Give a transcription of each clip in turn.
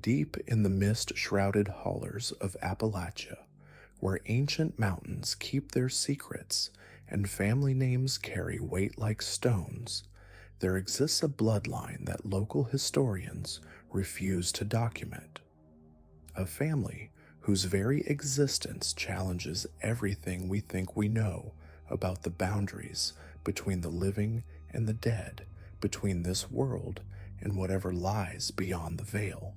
Deep in the mist-shrouded hollers of Appalachia, where ancient mountains keep their secrets and family names carry weight like stones, there exists a bloodline that local historians refuse to document. A family whose very existence challenges everything we think we know about the boundaries between the living and the dead, between this world and whatever lies beyond the veil.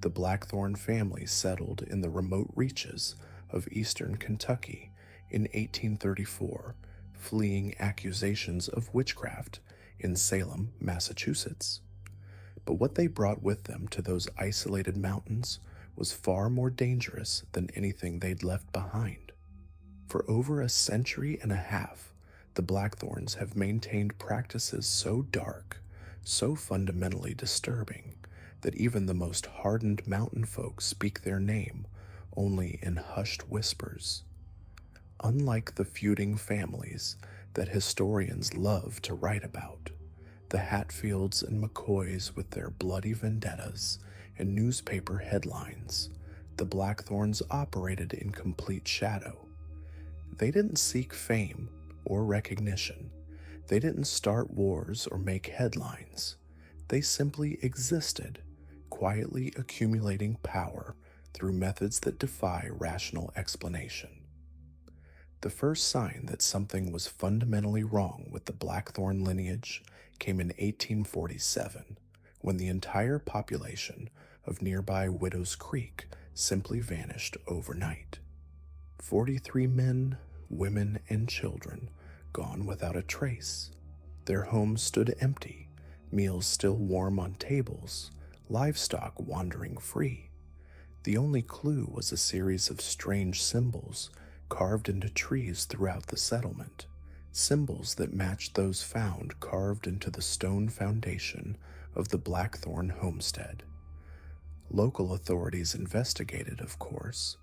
The Blackthorn family settled in the remote reaches of eastern Kentucky in 1834, fleeing accusations of witchcraft in Salem, Massachusetts. But what they brought with them to those isolated mountains was far more dangerous than anything they'd left behind. For over a century and a half, the Blackthorns have maintained practices so dark, so fundamentally disturbing, that even the most hardened mountain folk speak their name only in hushed whispers. Unlike the feuding families that historians love to write about, the Hatfields and McCoys with their bloody vendettas and newspaper headlines, the Blackthorns operated in complete shadow. They didn't seek fame or recognition. They didn't start wars or make headlines. They simply existed, quietly accumulating power through methods that defy rational explanation. The first sign that something was fundamentally wrong with the Blackthorn lineage came in 1847, when the entire population of nearby Widow's Creek simply vanished overnight. 43 men, women, and children gone without a trace. Their homes stood empty, meals still warm on tables, livestock wandering free. The only clue was a series of strange symbols carved into trees throughout the settlement, symbols that matched those found carved into the stone foundation of the Blackthorn homestead. Local authorities investigated, of course.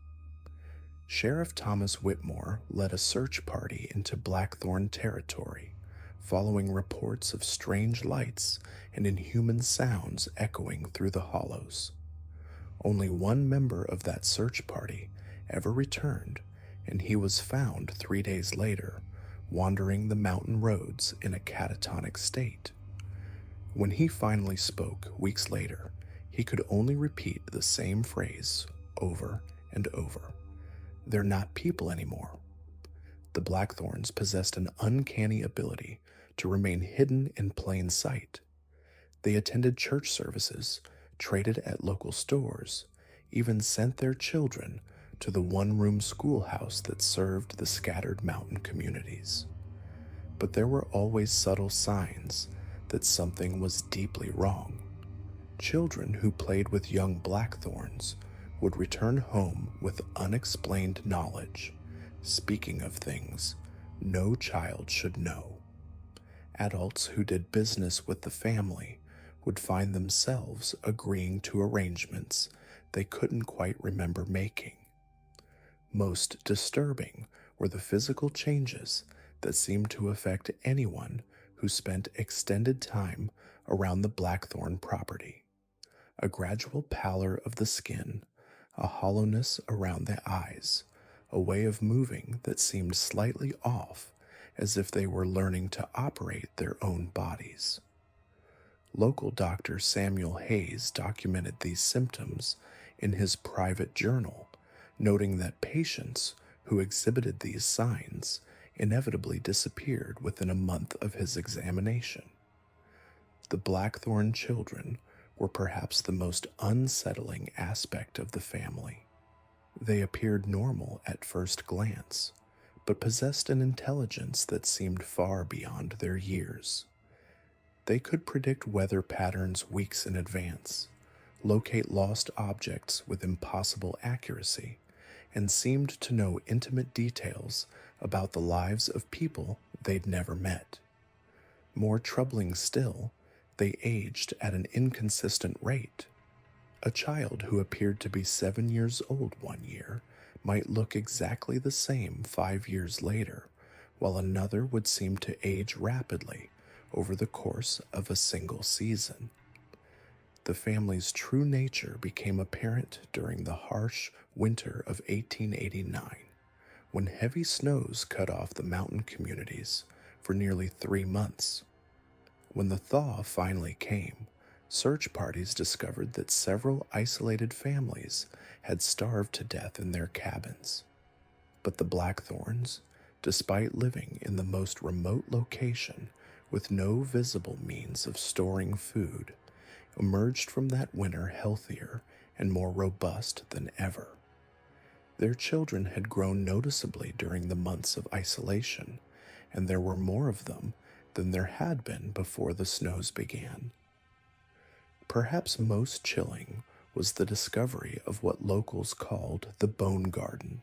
Sheriff Thomas Whitmore led a search party into Blackthorn territory, following reports of strange lights and inhuman sounds echoing through the hollows. Only one member of that search party ever returned, and he was found 3 days later, wandering the mountain roads in a catatonic state. When he finally spoke weeks later, he could only repeat the same phrase over and over. They're not people anymore. The Blackthorns possessed an uncanny ability to remain hidden in plain sight. They attended church services, traded at local stores, even sent their children to the one-room schoolhouse that served the scattered mountain communities. But there were always subtle signs that something was deeply wrong. Children who played with young Blackthorns would return home with unexplained knowledge, speaking of things no child should know. Adults who did business with the family would find themselves agreeing to arrangements they couldn't quite remember making. Most disturbing were the physical changes that seemed to affect anyone who spent extended time around the Blackthorn property. A gradual pallor of the skin, a hollowness around the eyes, a way of moving that seemed slightly off, as if they were learning to operate their own bodies. Local doctor Samuel Hayes documented these symptoms in his private journal, noting that patients who exhibited these signs inevitably disappeared within a month of his examination. The Blackthorn children were perhaps the most unsettling aspect of the family. They appeared normal at first glance, but possessed an intelligence that seemed far beyond their years. They could predict weather patterns weeks in advance, locate lost objects with impossible accuracy, and seemed to know intimate details about the lives of people they'd never met. More troubling still, they aged at an inconsistent rate. A child who appeared to be 7 years old one year might look exactly the same 5 years later, while another would seem to age rapidly over the course of a single season. The family's true nature became apparent during the harsh winter of 1889, when heavy snows cut off the mountain communities for nearly 3 months. When the thaw finally came, search parties discovered that several isolated families had starved to death in their cabins. But the Blackthorns, despite living in the most remote location with no visible means of storing food, emerged from that winter healthier and more robust than ever. Their children had grown noticeably during the months of isolation, and there were more of them than there had been before the snows began. Perhaps most chilling was the discovery of what locals called the Bone Garden,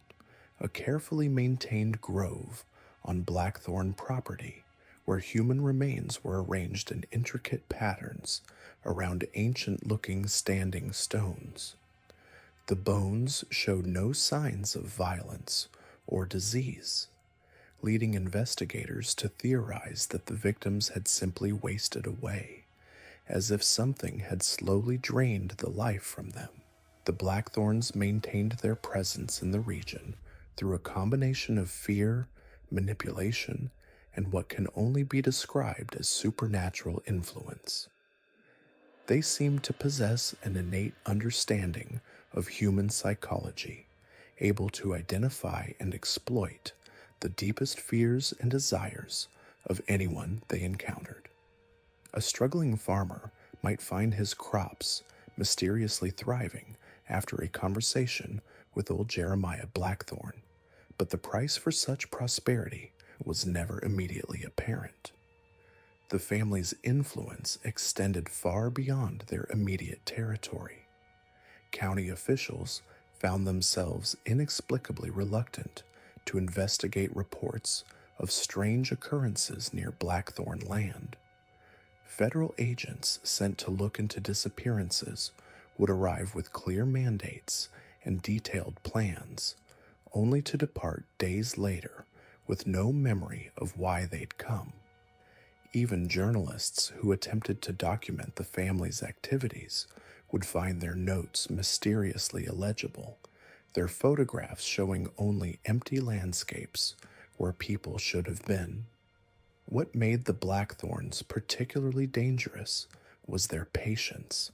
a carefully maintained grove on Blackthorn property where human remains were arranged in intricate patterns around ancient-looking standing stones. The bones showed no signs of violence or disease, leading investigators to theorize that the victims had simply wasted away, as if something had slowly drained the life from them. The Blackthorns maintained their presence in the region through a combination of fear, manipulation, and what can only be described as supernatural influence. They seemed to possess an innate understanding of human psychology, able to identify and exploit the deepest fears and desires of anyone they encountered. A struggling farmer might find his crops mysteriously thriving after a conversation with old Jeremiah Blackthorn, but the price for such prosperity was never immediately apparent. The family's influence extended far beyond their immediate territory. County officials found themselves inexplicably reluctant to investigate reports of strange occurrences near Blackthorn land. Federal agents sent to look into disappearances would arrive with clear mandates and detailed plans, only to depart days later with no memory of why they'd come. Even journalists who attempted to document the family's activities would find their notes mysteriously illegible, their photographs showing only empty landscapes where people should have been. What made the Blackthorns particularly dangerous was their patience.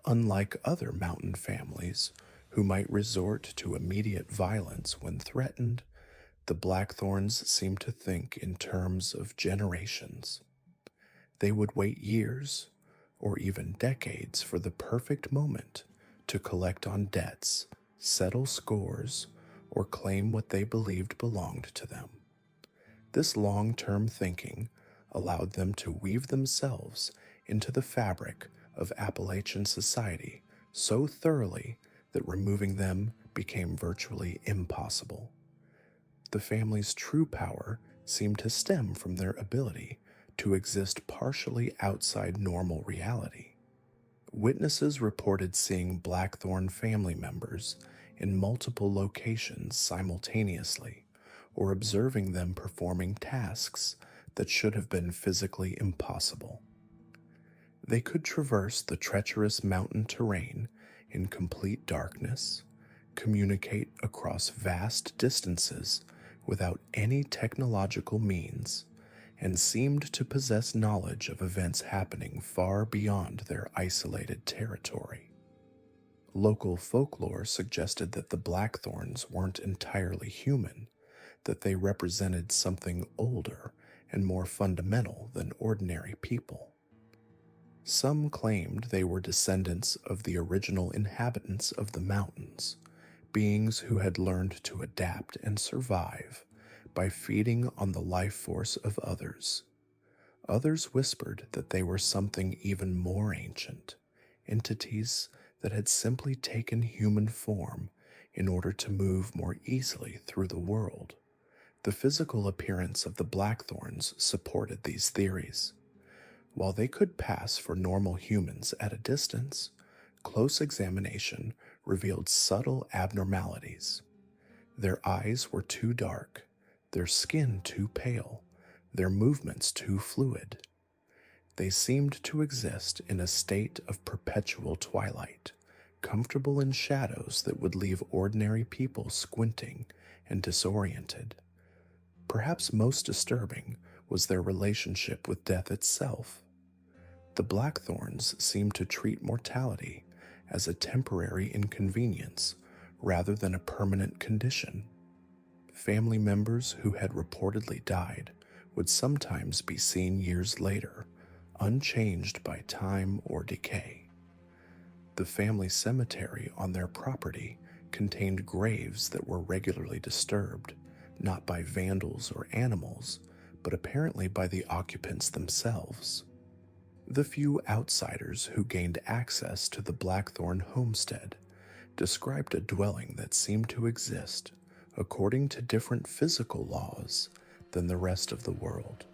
Unlike other mountain families who might resort to immediate violence when threatened, the Blackthorns seemed to think in terms of generations. They would wait years, or even decades, for the perfect moment to collect on debts, settle scores, or claim what they believed belonged to them. This long-term thinking allowed them to weave themselves into the fabric of Appalachian society so thoroughly that removing them became virtually impossible. The family's true power seemed to stem from their ability to exist partially outside normal reality. Witnesses reported seeing Blackthorn family members in multiple locations simultaneously, or observing them performing tasks that should have been physically impossible. They could traverse the treacherous mountain terrain in complete darkness, communicate across vast distances without any technological means, and seemed to possess knowledge of events happening far beyond their isolated territory. Local folklore suggested that the Blackthorns weren't entirely human, that they represented something older and more fundamental than ordinary people. Some claimed they were descendants of the original inhabitants of the mountains, beings who had learned to adapt and survive by feeding on the life force of others. Others whispered that they were something even more ancient, entities that had simply taken human form in order to move more easily through the world. The physical appearance of the Blackthorns supported these theories. While they could pass for normal humans at a distance, close examination revealed subtle abnormalities. Their eyes were too dark, their skin too pale, their movements too fluid. They seemed to exist in a state of perpetual twilight, comfortable in shadows that would leave ordinary people squinting and disoriented. Perhaps most disturbing was their relationship with death itself. The Blackthorns seemed to treat mortality as a temporary inconvenience rather than a permanent condition. Family members who had reportedly died would sometimes be seen years later, unchanged by time or decay. The family cemetery on their property contained graves that were regularly disturbed, not by vandals or animals, but apparently by the occupants themselves. The few outsiders who gained access to the Blackthorn homestead described a dwelling that seemed to exist according to different physical laws than the rest of the world.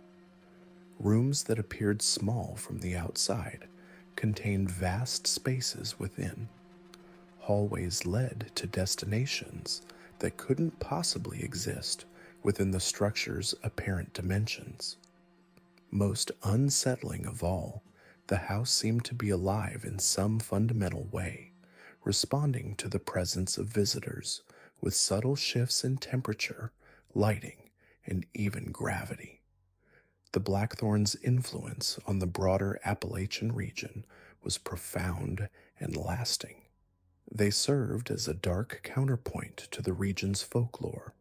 Rooms that appeared small from the outside contained vast spaces within. Hallways led to destinations that couldn't possibly exist within the structure's apparent dimensions. Most unsettling of all, the house seemed to be alive in some fundamental way, responding to the presence of visitors with subtle shifts in temperature, lighting, and even gravity. The Blackthorns' influence on the broader Appalachian region was profound and lasting. They served as a dark counterpoint to the region's folklore,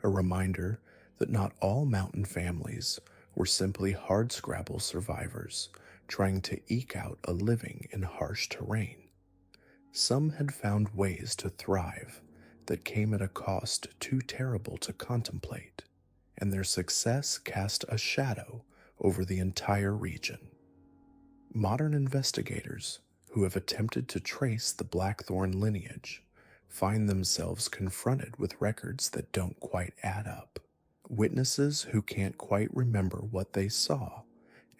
a reminder that not all mountain families were simply hardscrabble survivors trying to eke out a living in harsh terrain. Some had found ways to thrive that came at a cost too terrible to contemplate, and their success cast a shadow over the entire region. Modern investigators who have attempted to trace the Blackthorn lineage find themselves confronted with records that don't quite add up, witnesses who can't quite remember what they saw,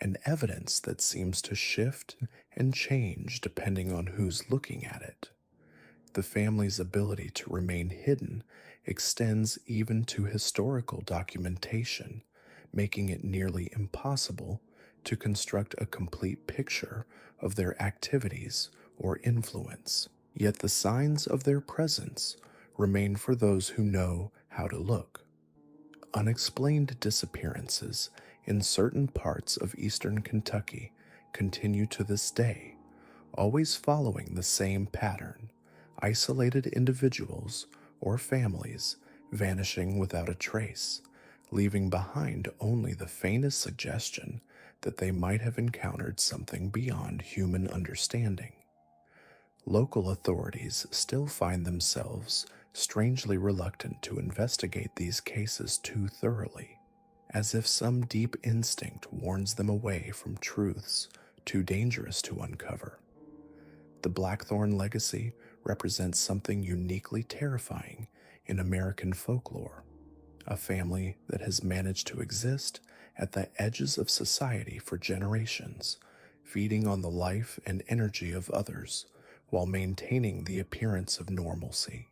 and evidence that seems to shift and change depending on who's looking at it. The family's ability to remain hidden extends even to historical documentation, making it nearly impossible to construct a complete picture of their activities or influence. Yet the signs of their presence remain for those who know how to look. Unexplained disappearances in certain parts of eastern Kentucky continue to this day, always following the same pattern: isolated individuals or families vanishing without a trace, leaving behind only the faintest suggestion that they might have encountered something beyond human understanding. Local authorities still find themselves strangely reluctant to investigate these cases too thoroughly, as if some deep instinct warns them away from truths too dangerous to uncover. The Blackthorn legacy represents something uniquely terrifying in American folklore, a family that has managed to exist at the edges of society for generations, feeding on the life and energy of others while maintaining the appearance of normalcy.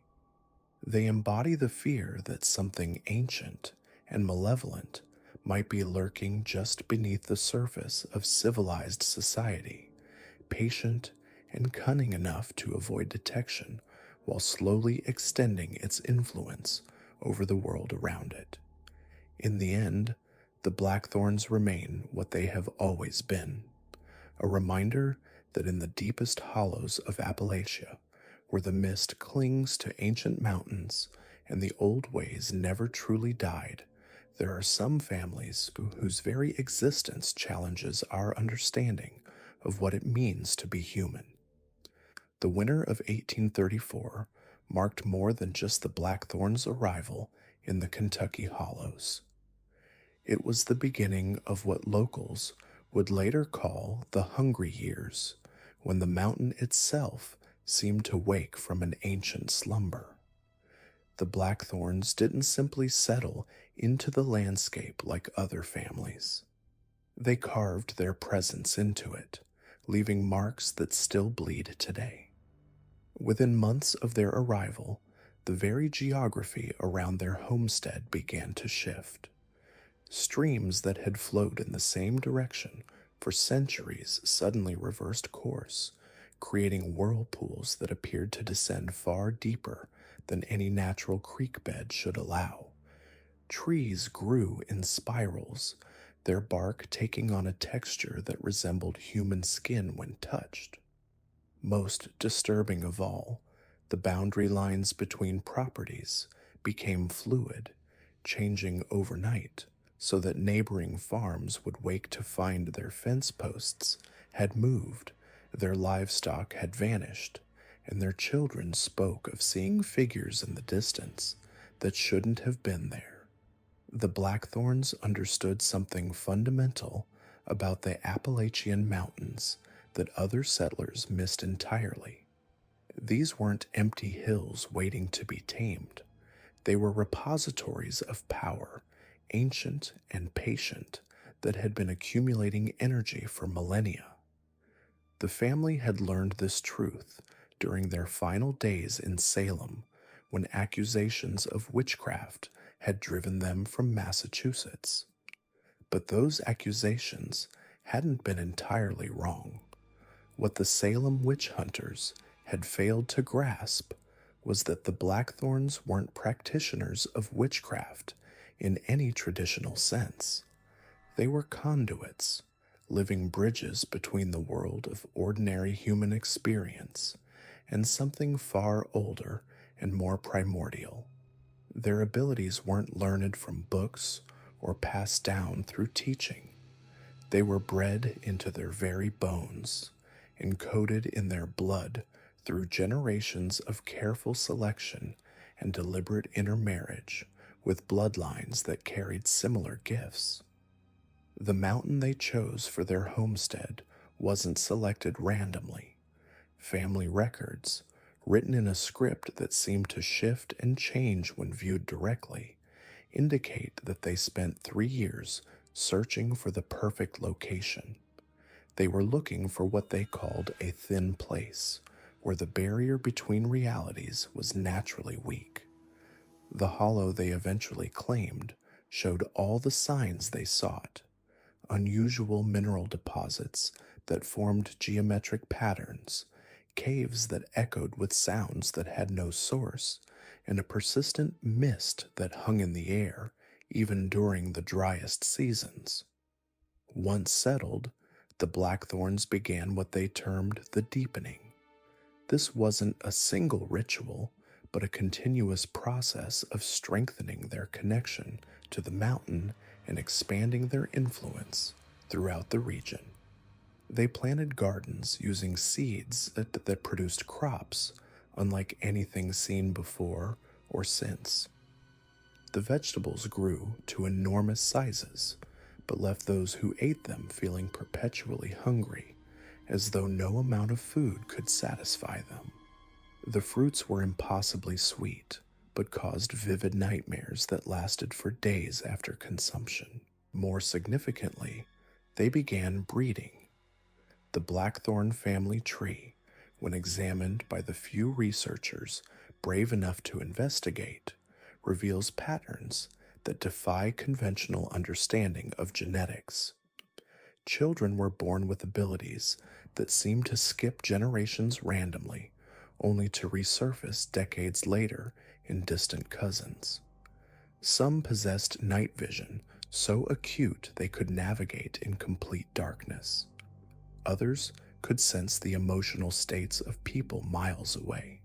They embody the fear that something ancient and malevolent might be lurking just beneath the surface of civilized society, patient and cunning enough to avoid detection while slowly extending its influence over the world around it. In the end, the Blackthorns remain what they have always been, a reminder that in the deepest hollows of Appalachia, where the mist clings to ancient mountains and the old ways never truly died, there are some families whose very existence challenges our understanding of what it means to be human. The winter of 1834 marked more than just the Blackthorns' arrival in the Kentucky hollows. It was the beginning of what locals would later call the Hungry Years, when the mountain itself seemed to wake from an ancient slumber. The Blackthorns didn't simply settle into the landscape like other families. They carved their presence into it, leaving marks that still bleed today. Within months of their arrival, the very geography around their homestead began to shift. Streams that had flowed in the same direction for centuries suddenly reversed course, creating whirlpools that appeared to descend far deeper than any natural creek bed should allow. Trees grew in spirals, their bark taking on a texture that resembled human skin when touched. Most disturbing of all, the boundary lines between properties became fluid, changing overnight so that neighboring farms would wake to find their fence posts had moved, their livestock had vanished, and their children spoke of seeing figures in the distance that shouldn't have been there. The Blackthorns understood something fundamental about the Appalachian mountains that other settlers missed entirely. These weren't empty hills waiting to be tamed. They were repositories of power, ancient and patient, that had been accumulating energy for millennia. The family had learned this truth during their final days in Salem, when accusations of witchcraft had driven them from Massachusetts. But those accusations hadn't been entirely wrong. What the Salem witch hunters had failed to grasp was that the Blackthorns weren't practitioners of witchcraft in any traditional sense. They were conduits, living bridges between the world of ordinary human experience and something far older and more primordial. Their abilities weren't learned from books or passed down through teaching. They were bred into their very bones, encoded in their blood through generations of careful selection and deliberate intermarriage with bloodlines that carried similar gifts. The mountain they chose for their homestead wasn't selected randomly. Family records, written in a script that seemed to shift and change when viewed directly, indicate that they spent 3 years searching for the perfect location. They were looking for what they called a thin place, where the barrier between realities was naturally weak. The hollow they eventually claimed showed all the signs they sought: unusual mineral deposits that formed geometric patterns, caves that echoed with sounds that had no source, and a persistent mist that hung in the air even during the driest seasons. Once settled, the Blackthorns began what they termed the deepening. This wasn't a single ritual, but a continuous process of strengthening their connection to the mountain and expanding their influence throughout the region. They planted gardens using seeds that produced crops unlike anything seen before or since. The vegetables grew to enormous sizes, but left those who ate them feeling perpetually hungry, as though no amount of food could satisfy them. The fruits were impossibly sweet, but caused vivid nightmares that lasted for days after consumption. More significantly, they began breeding. The Blackthorn family tree, when examined by the few researchers brave enough to investigate, reveals patterns that defy conventional understanding of genetics. Children were born with abilities that seemed to skip generations randomly, only to resurface decades later in distant cousins. Some possessed night vision so acute they could navigate in complete darkness. Others could sense the emotional states of people miles away.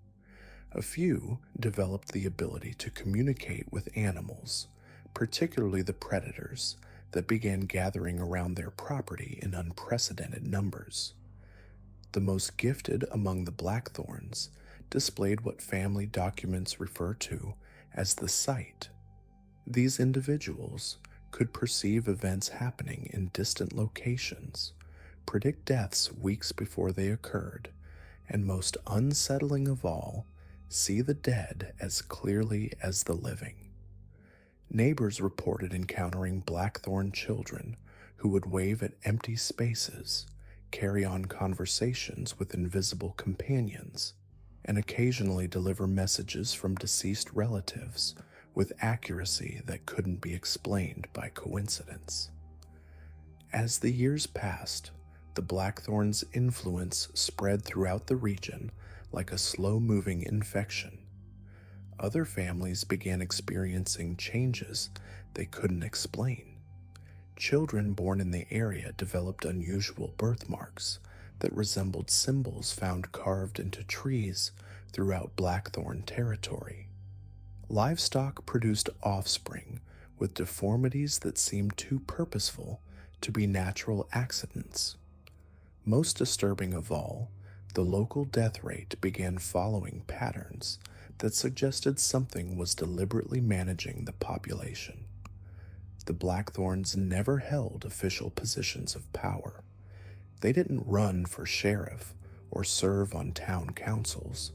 A few developed the ability to communicate with animals, particularly the predators that began gathering around their property in unprecedented numbers. The most gifted among the Blackthorns displayed what family documents refer to as the sight. These individuals could perceive events happening in distant locations, predict deaths weeks before they occurred, and most unsettling of all, see the dead as clearly as the living. Neighbors reported encountering Blackthorn children who would wave at empty spaces, carry on conversations with invisible companions, and occasionally deliver messages from deceased relatives with accuracy that couldn't be explained by coincidence. As the years passed, the Blackthorns' influence spread throughout the region like a slow-moving infection. Other families began experiencing changes they couldn't explain. Children born in the area developed unusual birthmarks that resembled symbols found carved into trees throughout Blackthorn territory. Livestock produced offspring with deformities that seemed too purposeful to be natural accidents. Most disturbing of all, the local death rate began following patterns that suggested something was deliberately managing the population. The Blackthorns never held official positions of power. They didn't run for sheriff or serve on town councils.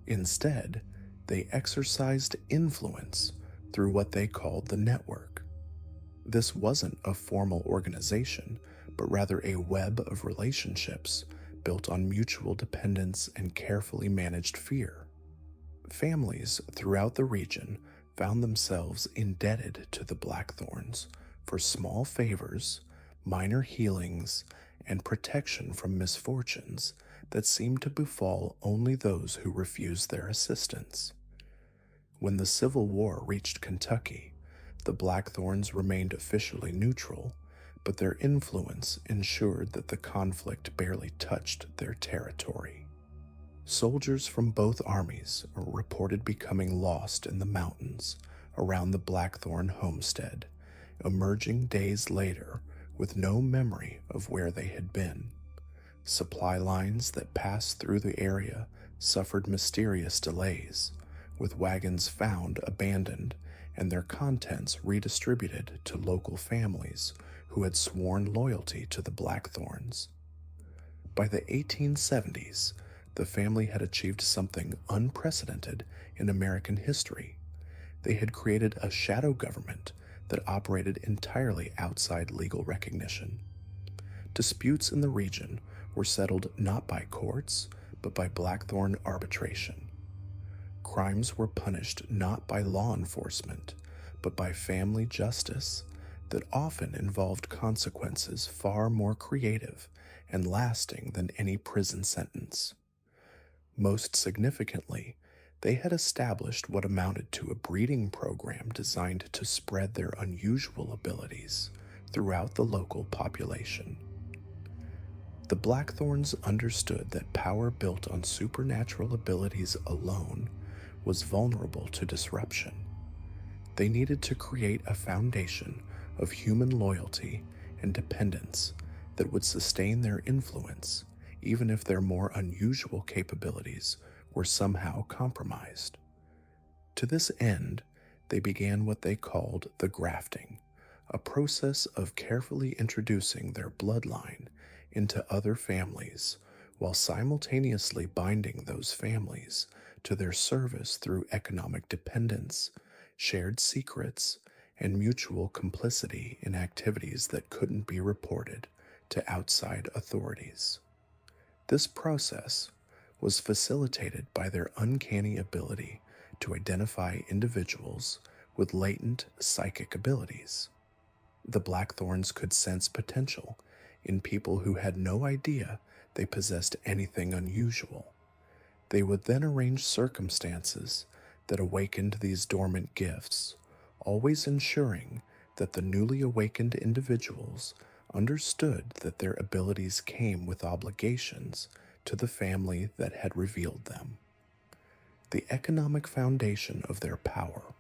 Instead, they exercised influence through what they called the network. This wasn't a formal organization, but rather a web of relationships built on mutual dependence and carefully managed fear. Families throughout the region found themselves indebted to the Blackthorns for small favors, minor healings, and protection from misfortunes that seemed to befall only those who refused their assistance. When the Civil War reached Kentucky, the Blackthorns remained officially neutral, but their influence ensured that the conflict barely touched their territory. Soldiers from both armies are reported becoming lost in the mountains around the Blackthorn homestead, emerging days later with no memory of where they had been. Supply lines that passed through the area suffered mysterious delays, with wagons found abandoned and their contents redistributed to local families who had sworn loyalty to the Blackthorns. By the 1870s, the family had achieved something unprecedented in American history. They had created a shadow government that operated entirely outside legal recognition. Disputes in the region were settled not by courts, but by Blackthorn arbitration. Crimes were punished not by law enforcement, but by family justice that often involved consequences far more creative and lasting than any prison sentence. Most significantly, they had established what amounted to a breeding program designed to spread their unusual abilities throughout the local population. The Blackthorns understood that power built on supernatural abilities alone was vulnerable to disruption. They needed to create a foundation of human loyalty and dependence that would sustain their influence, even if their more unusual capabilities were somehow compromised. To this end, they began what they called the grafting, a process of carefully introducing their bloodline into other families while simultaneously binding those families to their service through economic dependence, shared secrets, and mutual complicity in activities that couldn't be reported to outside authorities. This process was facilitated by their uncanny ability to identify individuals with latent psychic abilities. The Blackthorns could sense potential in people who had no idea they possessed anything unusual. They would then arrange circumstances that awakened these dormant gifts, always ensuring that the newly awakened individuals understood that their abilities came with obligations to the family that had revealed them. The economic foundation of their power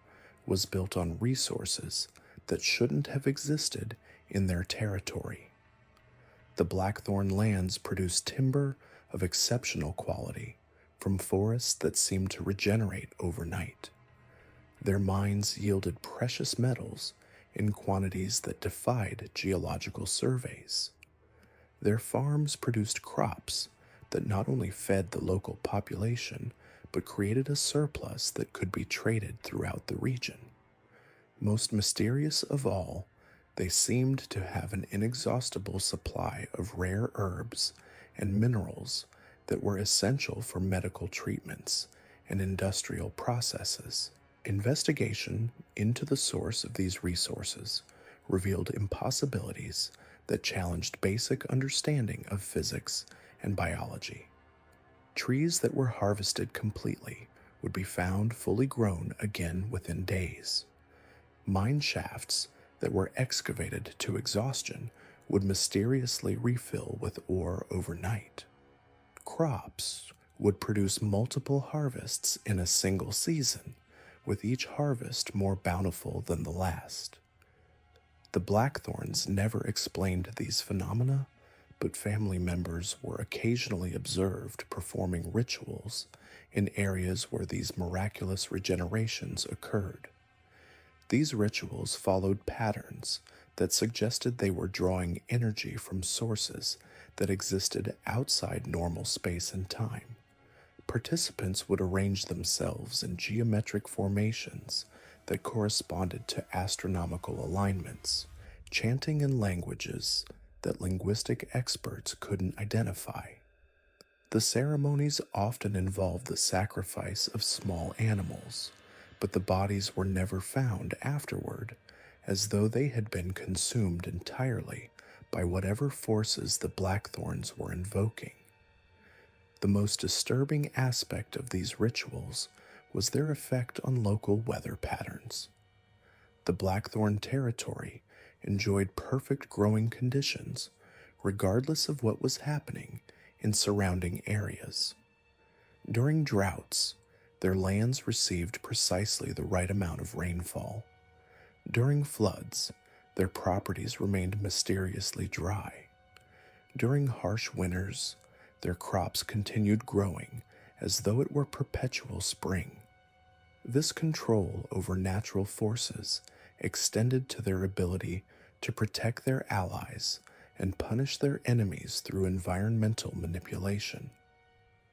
was built on resources that shouldn't have existed in their territory. The Blackthorn lands produced timber of exceptional quality from forests that seemed to regenerate overnight. Their mines yielded precious metals in quantities that defied geological surveys. Their farms produced crops that not only fed the local population, but created a surplus that could be traded throughout the region. Most mysterious of all, they seemed to have an inexhaustible supply of rare herbs and minerals that were essential for medical treatments and industrial processes. Investigation into the source of these resources revealed impossibilities that challenged basic understanding of physics and biology. Trees that were harvested completely would be found fully grown again within days. Mine shafts that were excavated to exhaustion would mysteriously refill with ore overnight. Crops would produce multiple harvests in a single season, with each harvest more bountiful than the last. The Blackthorns never explained these phenomena, but family members were occasionally observed performing rituals in areas where these miraculous regenerations occurred. These rituals followed patterns that suggested they were drawing energy from sources that existed outside normal space and time. Participants would arrange themselves in geometric formations that corresponded to astronomical alignments, chanting in languages that linguistic experts couldn't identify. The ceremonies often involved the sacrifice of small animals, but the bodies were never found afterward, as though they had been consumed entirely by whatever forces the Blackthorns were invoking. The most disturbing aspect of these rituals was their effect on local weather patterns. The Blackthorn territory enjoyed perfect growing conditions, regardless of what was happening in surrounding areas. During droughts, their lands received precisely the right amount of rainfall. During floods, their properties remained mysteriously dry. During harsh winters, their crops continued growing as though it were perpetual spring. This control over natural forces extended to their ability to protect their allies and punish their enemies through environmental manipulation.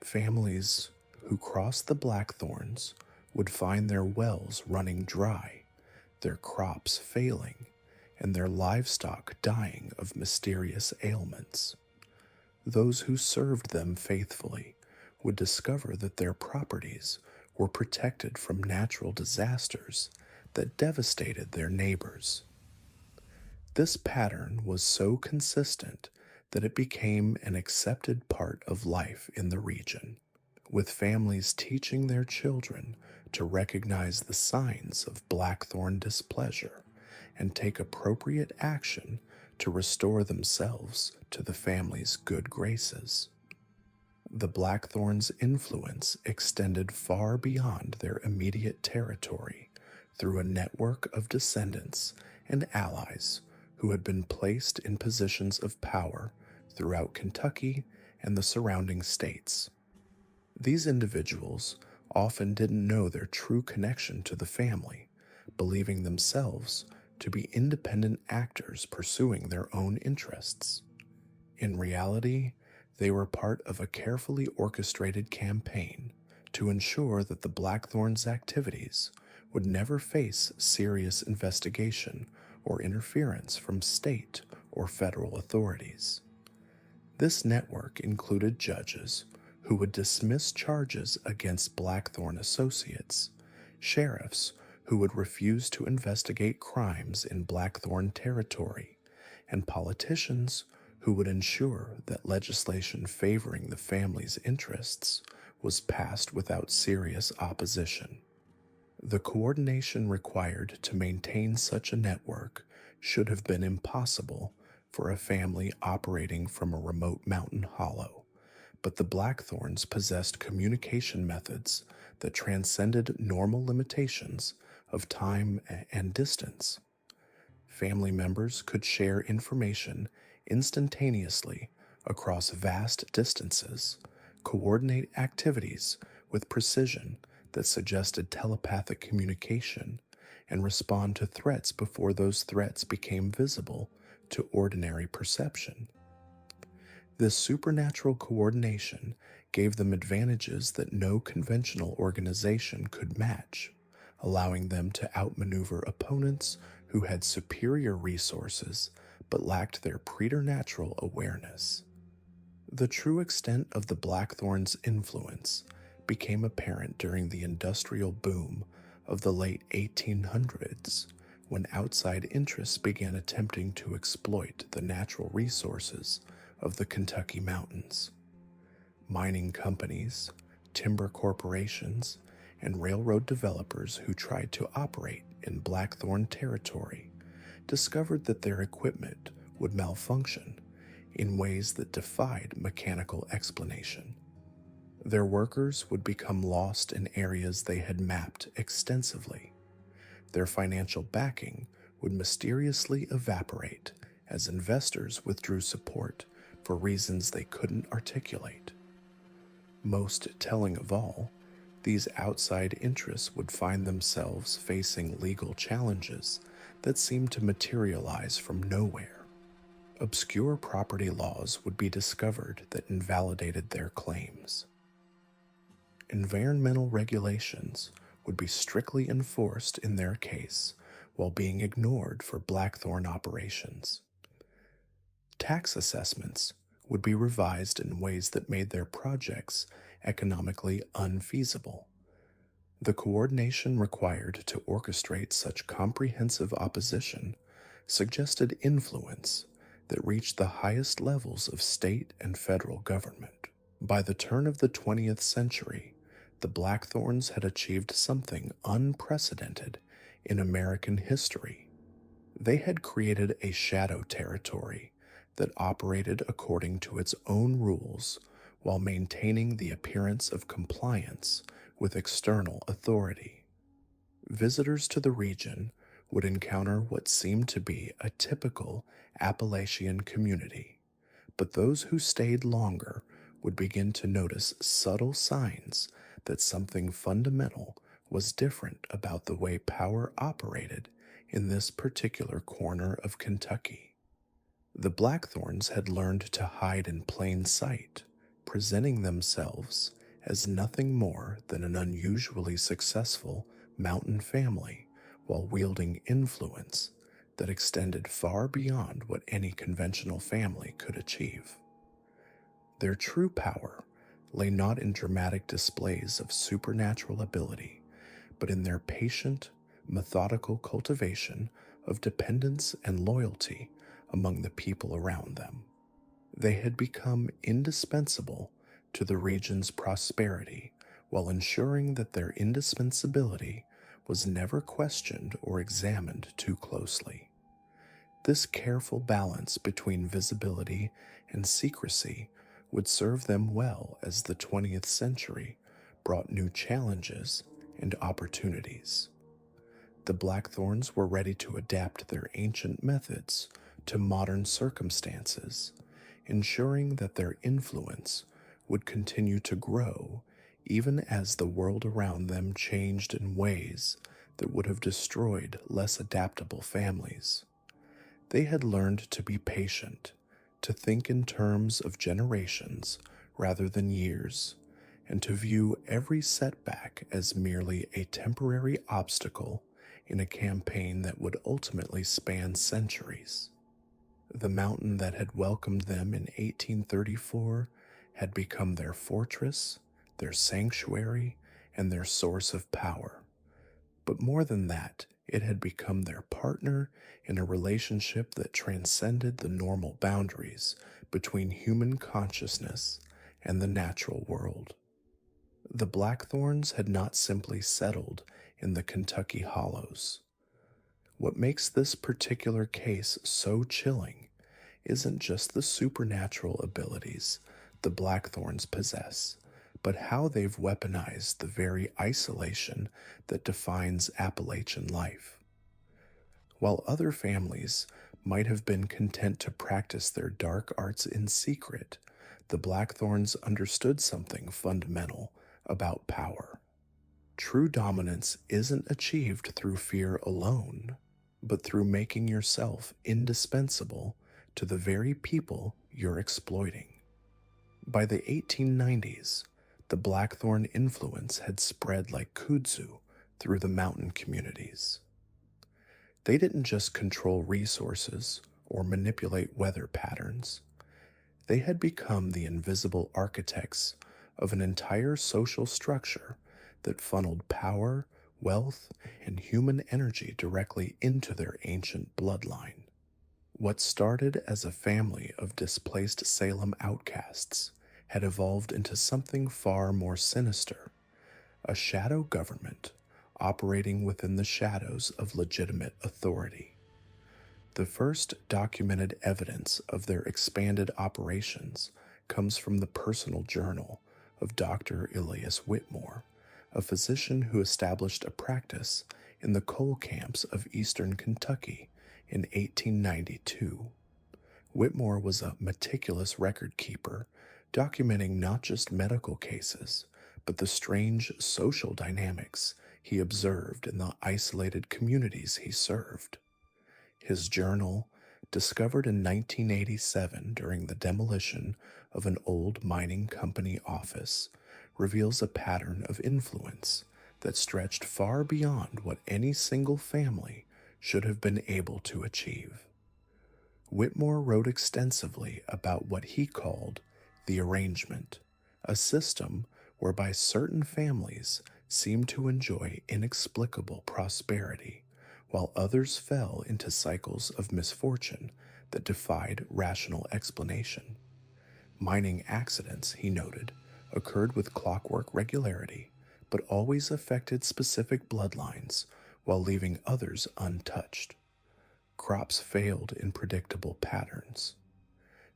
Families who crossed the Blackthorns would find their wells running dry, their crops failing, and their livestock dying of mysterious ailments. Those who served them faithfully would discover that their properties were protected from natural disasters that devastated their neighbors. This pattern was so consistent that it became an accepted part of life in the region, with families teaching their children to recognize the signs of Blackthorn displeasure and take appropriate action to restore themselves to the family's good graces. The Blackthorns' influence extended far beyond their immediate territory through a network of descendants and allies who had been placed in positions of power throughout Kentucky and the surrounding states. These individuals often didn't know their true connection to the family, believing themselves to be independent actors pursuing their own interests. In reality, they were part of a carefully orchestrated campaign to ensure that the Blackthorns' activities would never face serious investigation or interference from state or federal authorities. This network included judges who would dismiss charges against Blackthorn associates, sheriffs who would refuse to investigate crimes in Blackthorn territory, and politicians who would ensure that legislation favoring the family's interests was passed without serious opposition. The coordination required to maintain such a network should have been impossible for a family operating from a remote mountain hollow, but the Blackthorns possessed communication methods that transcended normal limitations of time and distance. Family members could share information instantaneously across vast distances, coordinate activities with precision that suggested telepathic communication, and respond to threats before those threats became visible to ordinary perception. This supernatural coordination gave them advantages that no conventional organization could match, allowing them to outmaneuver opponents who had superior resources but lacked their preternatural awareness. The true extent of the Blackthorns' influence became apparent during the industrial boom of the late 1800s, when outside interests began attempting to exploit the natural resources of the Kentucky mountains. Mining companies, timber corporations, and railroad developers who tried to operate in Blackthorn territory discovered that their equipment would malfunction in ways that defied mechanical explanation. Their workers would become lost in areas they had mapped extensively. Their financial backing would mysteriously evaporate as investors withdrew support for reasons they couldn't articulate. Most telling of all, these outside interests would find themselves facing legal challenges that seemed to materialize from nowhere. Obscure property laws would be discovered that invalidated their claims. Environmental regulations would be strictly enforced in their case while being ignored for Blackthorn operations. Tax assessments would be revised in ways that made their projects economically unfeasible. The coordination required to orchestrate such comprehensive opposition suggested influence that reached the highest levels of state and federal government. By the turn of the 20th century, the Blackthorns had achieved something unprecedented in American history. They had created a shadow territory that operated according to its own rules while maintaining the appearance of compliance with external authority. Visitors to the region would encounter what seemed to be a typical Appalachian community, but those who stayed longer would begin to notice subtle signs that something fundamental was different about the way power operated in this particular corner of Kentucky. The Blackthorns had learned to hide in plain sight, presenting themselves as nothing more than an unusually successful mountain family while wielding influence that extended far beyond what any conventional family could achieve. Their true power lay not in dramatic displays of supernatural ability, but in their patient, methodical cultivation of dependence and loyalty among the people around them. They had become indispensable to the region's prosperity while ensuring that their indispensability was never questioned or examined too closely. This careful balance between visibility and secrecy would serve them well as the 20th century brought new challenges and opportunities. The Blackthorns were ready to adapt their ancient methods to modern circumstances, ensuring that their influence would continue to grow even as the world around them changed in ways that would have destroyed less adaptable families. They had learned to be patient, to think in terms of generations rather than years, and to view every setback as merely a temporary obstacle in a campaign that would ultimately span centuries. The mountain that had welcomed them in 1834 had become their fortress, their sanctuary, and their source of power. But more than that, it had become their partner in a relationship that transcended the normal boundaries between human consciousness and the natural world. The Blackthorns had not simply settled in the Kentucky hollows. What makes this particular case so chilling isn't just the supernatural abilities the Blackthorns possess, but how they've weaponized the very isolation that defines Appalachian life. While other families might have been content to practice their dark arts in secret, the Blackthorns understood something fundamental about power. True dominance isn't achieved through fear alone, but through making yourself indispensable to the very people you're exploiting. By the 1890s, the Blackthorn influence had spread like kudzu through the mountain communities. They didn't just control resources or manipulate weather patterns. They had become the invisible architects of an entire social structure that funneled power, wealth, and human energy directly into their ancient bloodline. What started as a family of displaced Salem outcasts had evolved into something far more sinister, a shadow government operating within the shadows of legitimate authority. The first documented evidence of their expanded operations comes from the personal journal of Dr. Elias Whitmore, a physician who established a practice in the coal camps of eastern Kentucky in 1892. Whitmore was a meticulous record keeper, documenting not just medical cases, but the strange social dynamics he observed in the isolated communities he served. His journal, discovered in 1987 during the demolition of an old mining company office, reveals a pattern of influence that stretched far beyond what any single family should have been able to achieve. Whitmore wrote extensively about what he called the arrangement, a system whereby certain families seemed to enjoy inexplicable prosperity, while others fell into cycles of misfortune that defied rational explanation. Mining accidents, he noted, occurred with clockwork regularity, but always affected specific bloodlines while leaving others untouched. Crops failed in predictable patterns.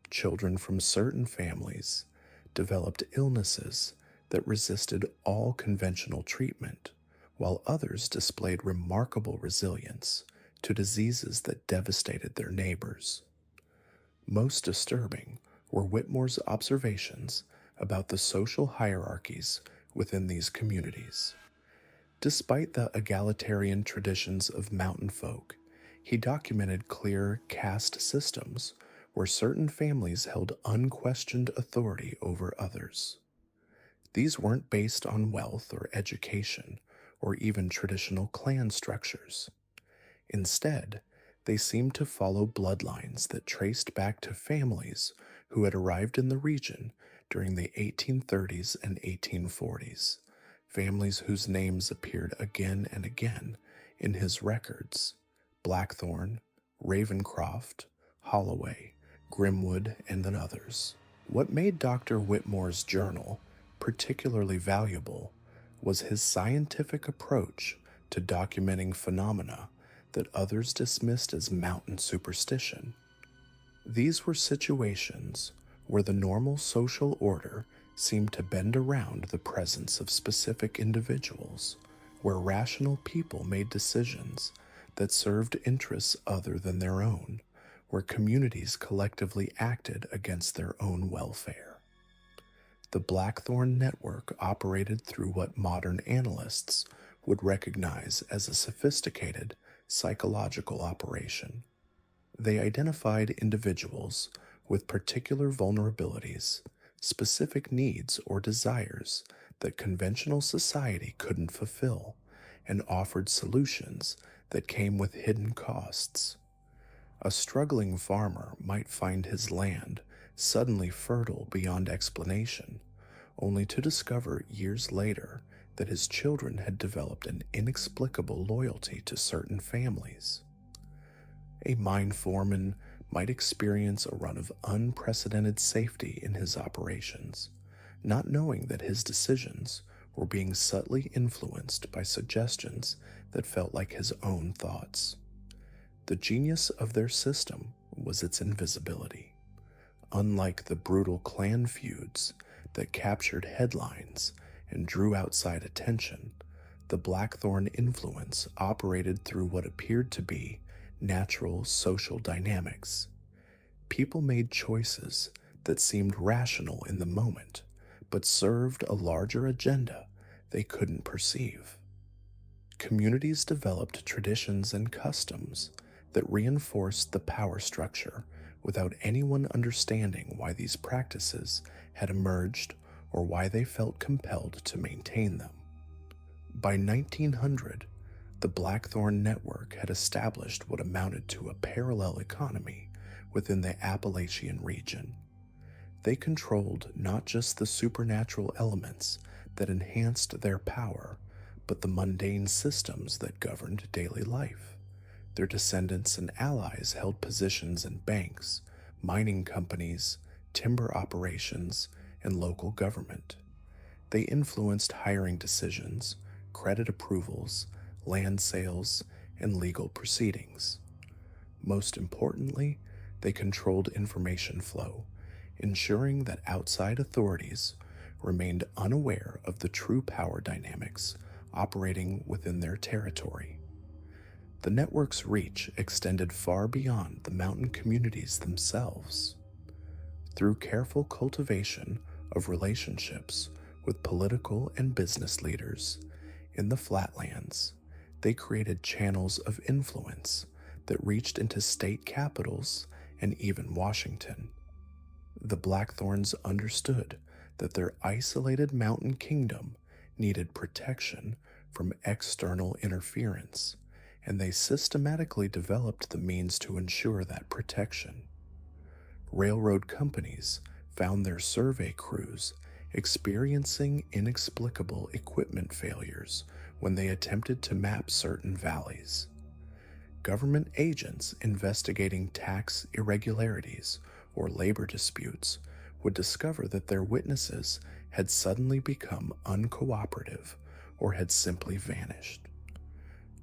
Children from certain families developed illnesses that resisted all conventional treatment, while others displayed remarkable resilience to diseases that devastated their neighbors. Most disturbing were Whitmore's observations about the social hierarchies within these communities. Despite the egalitarian traditions of mountain folk, he documented clear caste systems where certain families held unquestioned authority over others. These weren't based on wealth or education, or even traditional clan structures. Instead, they seemed to follow bloodlines that traced back to families who had arrived in the region during the 1830s and 1840s, families whose names appeared again and again in his records: Blackthorn, Ravencroft, Holloway, Grimwood, and others. What made Dr. Whitmore's journal particularly valuable was his scientific approach to documenting phenomena that others dismissed as mountain superstition. These were situations where the normal social order seemed to bend around the presence of specific individuals, where rational people made decisions that served interests other than their own, where communities collectively acted against their own welfare. The Blackthorn network operated through what modern analysts would recognize as a sophisticated psychological operation. They identified individuals with particular vulnerabilities, specific needs or desires that conventional society couldn't fulfill, and offered solutions that came with hidden costs. A struggling farmer might find his land suddenly fertile beyond explanation, only to discover years later that his children had developed an inexplicable loyalty to certain families. A mine foreman might experience a run of unprecedented safety in his operations, not knowing that his decisions were being subtly influenced by suggestions that felt like his own thoughts. The genius of their system was its invisibility. Unlike the brutal clan feuds that captured headlines and drew outside attention, the Blackthorn influence operated through what appeared to be natural social dynamics. People made choices that seemed rational in the moment, but served a larger agenda they couldn't perceive. Communities developed traditions and customs that reinforced the power structure without anyone understanding why these practices had emerged or why they felt compelled to maintain them. By 1900, the Blackthorn network had established what amounted to a parallel economy within the Appalachian region. They controlled not just the supernatural elements that enhanced their power, but the mundane systems that governed daily life. Their descendants and allies held positions in banks, mining companies, timber operations, and local government. They influenced hiring decisions, credit approvals, land sales, and legal proceedings. Most importantly, they controlled information flow, ensuring that outside authorities remained unaware of the true power dynamics operating within their territory. The network's reach extended far beyond the mountain communities themselves. Through careful cultivation of relationships with political and business leaders in the flatlands, they created channels of influence that reached into state capitals and even Washington. The Blackthorns understood that their isolated mountain kingdom needed protection from external interference, and they systematically developed the means to ensure that protection. Railroad companies found their survey crews experiencing inexplicable equipment failures when they attempted to map certain valleys. Government agents investigating tax irregularities or labor disputes would discover that their witnesses had suddenly become uncooperative or had simply vanished.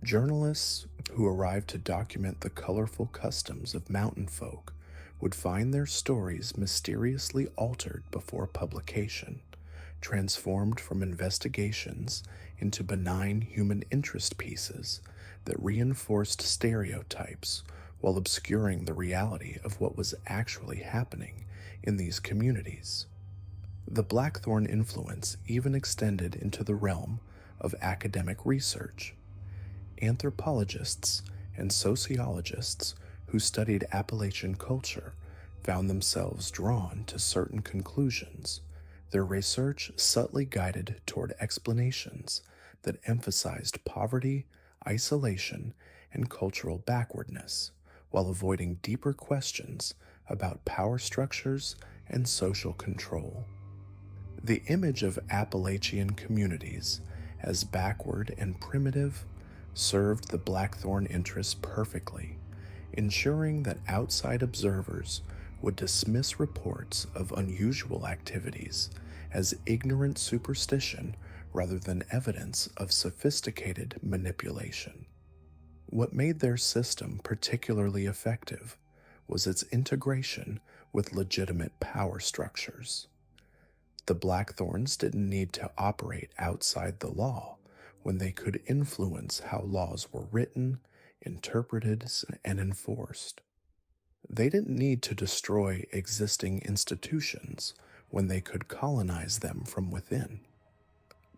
Journalists who arrived to document the colorful customs of mountain folk would find their stories mysteriously altered before publication, transformed from investigations into benign human interest pieces that reinforced stereotypes while obscuring the reality of what was actually happening in these communities. The Blackthorn influence even extended into the realm of academic research. Anthropologists and sociologists who studied Appalachian culture found themselves drawn to certain conclusions. Their research subtly guided toward explanations that emphasized poverty, isolation, and cultural backwardness, while avoiding deeper questions about power structures and social control. The image of Appalachian communities as backward and primitive served the Blackthorn interests perfectly, ensuring that outside observers would dismiss reports of unusual activities as ignorant superstition rather than evidence of sophisticated manipulation. What made their system particularly effective was its integration with legitimate power structures. The Blackthorns didn't need to operate outside the law when they could influence how laws were written, interpreted, and enforced. They didn't need to destroy existing institutions when they could colonize them from within.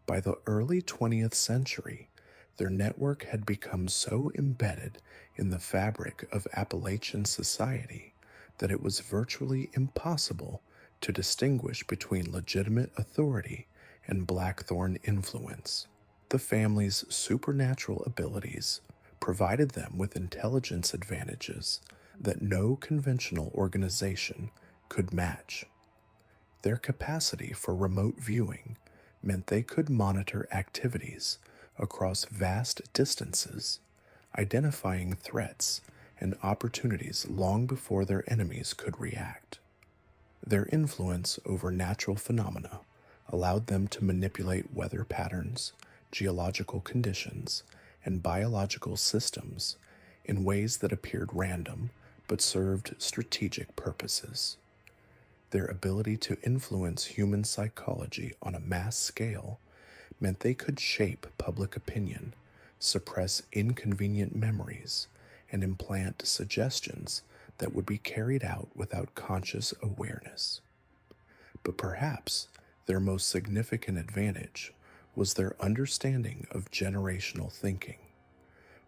By the early 20th century, their network had become so embedded in the fabric of Appalachian society that it was virtually impossible to distinguish between legitimate authority and Blackthorn influence. The family's supernatural abilities provided them with intelligence advantages that no conventional organization could match. Their capacity for remote viewing meant they could monitor activities across vast distances, identifying threats and opportunities long before their enemies could react. Their influence over natural phenomena allowed them to manipulate weather patterns, geological conditions, and biological systems in ways that appeared random but served strategic purposes. Their ability to influence human psychology on a mass scale meant they could shape public opinion, suppress inconvenient memories, and implant suggestions that would be carried out without conscious awareness. But perhaps their most significant advantage was their understanding of generational thinking.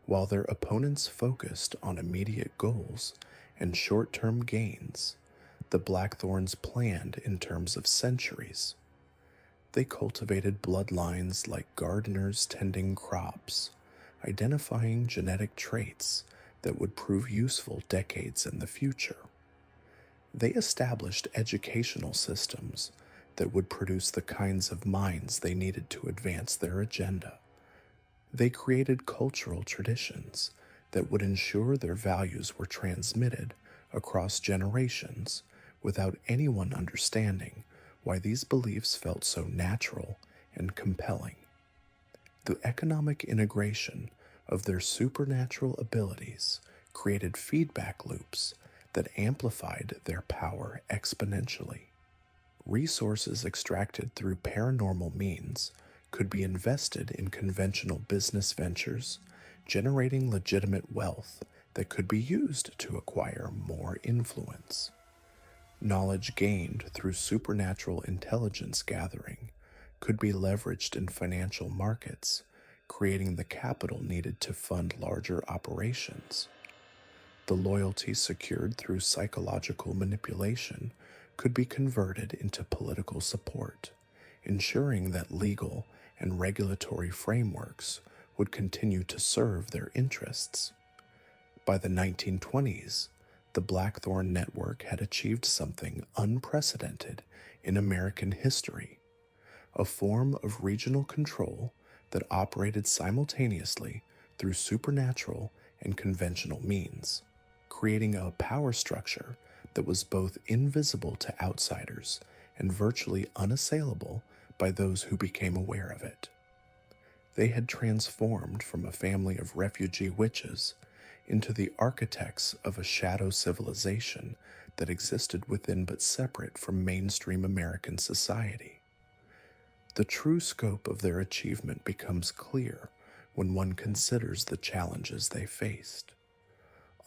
While their opponents focused on immediate goals and short-term gains, the Blackthorns planned in terms of centuries. They cultivated bloodlines like gardeners tending crops, identifying genetic traits that would prove useful decades in the future. They established educational systems that would produce the kinds of minds they needed to advance their agenda, They created cultural traditions that would ensure their values were transmitted across generations without anyone understanding why these beliefs felt so natural and compelling. The economic integration of their supernatural abilities created feedback loops that amplified their power exponentially. Resources extracted through paranormal means could be invested in conventional business ventures, generating legitimate wealth that could be used to acquire more influence. Knowledge gained through supernatural intelligence gathering could be leveraged in financial markets, creating the capital needed to fund larger operations. The loyalty secured through psychological manipulation could be converted into political support, ensuring that legal and regulatory frameworks would continue to serve their interests. By the 1920s, the Blackthorn network had achieved something unprecedented in American history, a form of regional control that operated simultaneously through supernatural and conventional means, creating a power structure that was both invisible to outsiders and virtually unassailable by those who became aware of it. They had transformed from a family of refugee witches into the architects of a shadow civilization that existed within but separate from mainstream American society. The true scope of their achievement becomes clear when one considers the challenges they faced.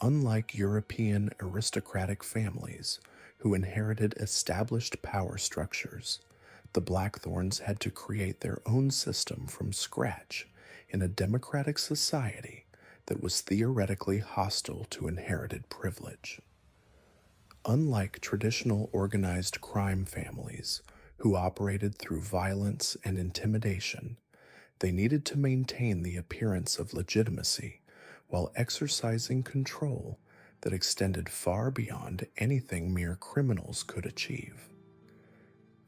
Unlike European aristocratic families who inherited established power structures, the Blackthorns had to create their own system from scratch in a democratic society that was theoretically hostile to inherited privilege. Unlike traditional organized crime families who operated through violence and intimidation, they needed to maintain the appearance of legitimacy while exercising control that extended far beyond anything mere criminals could achieve.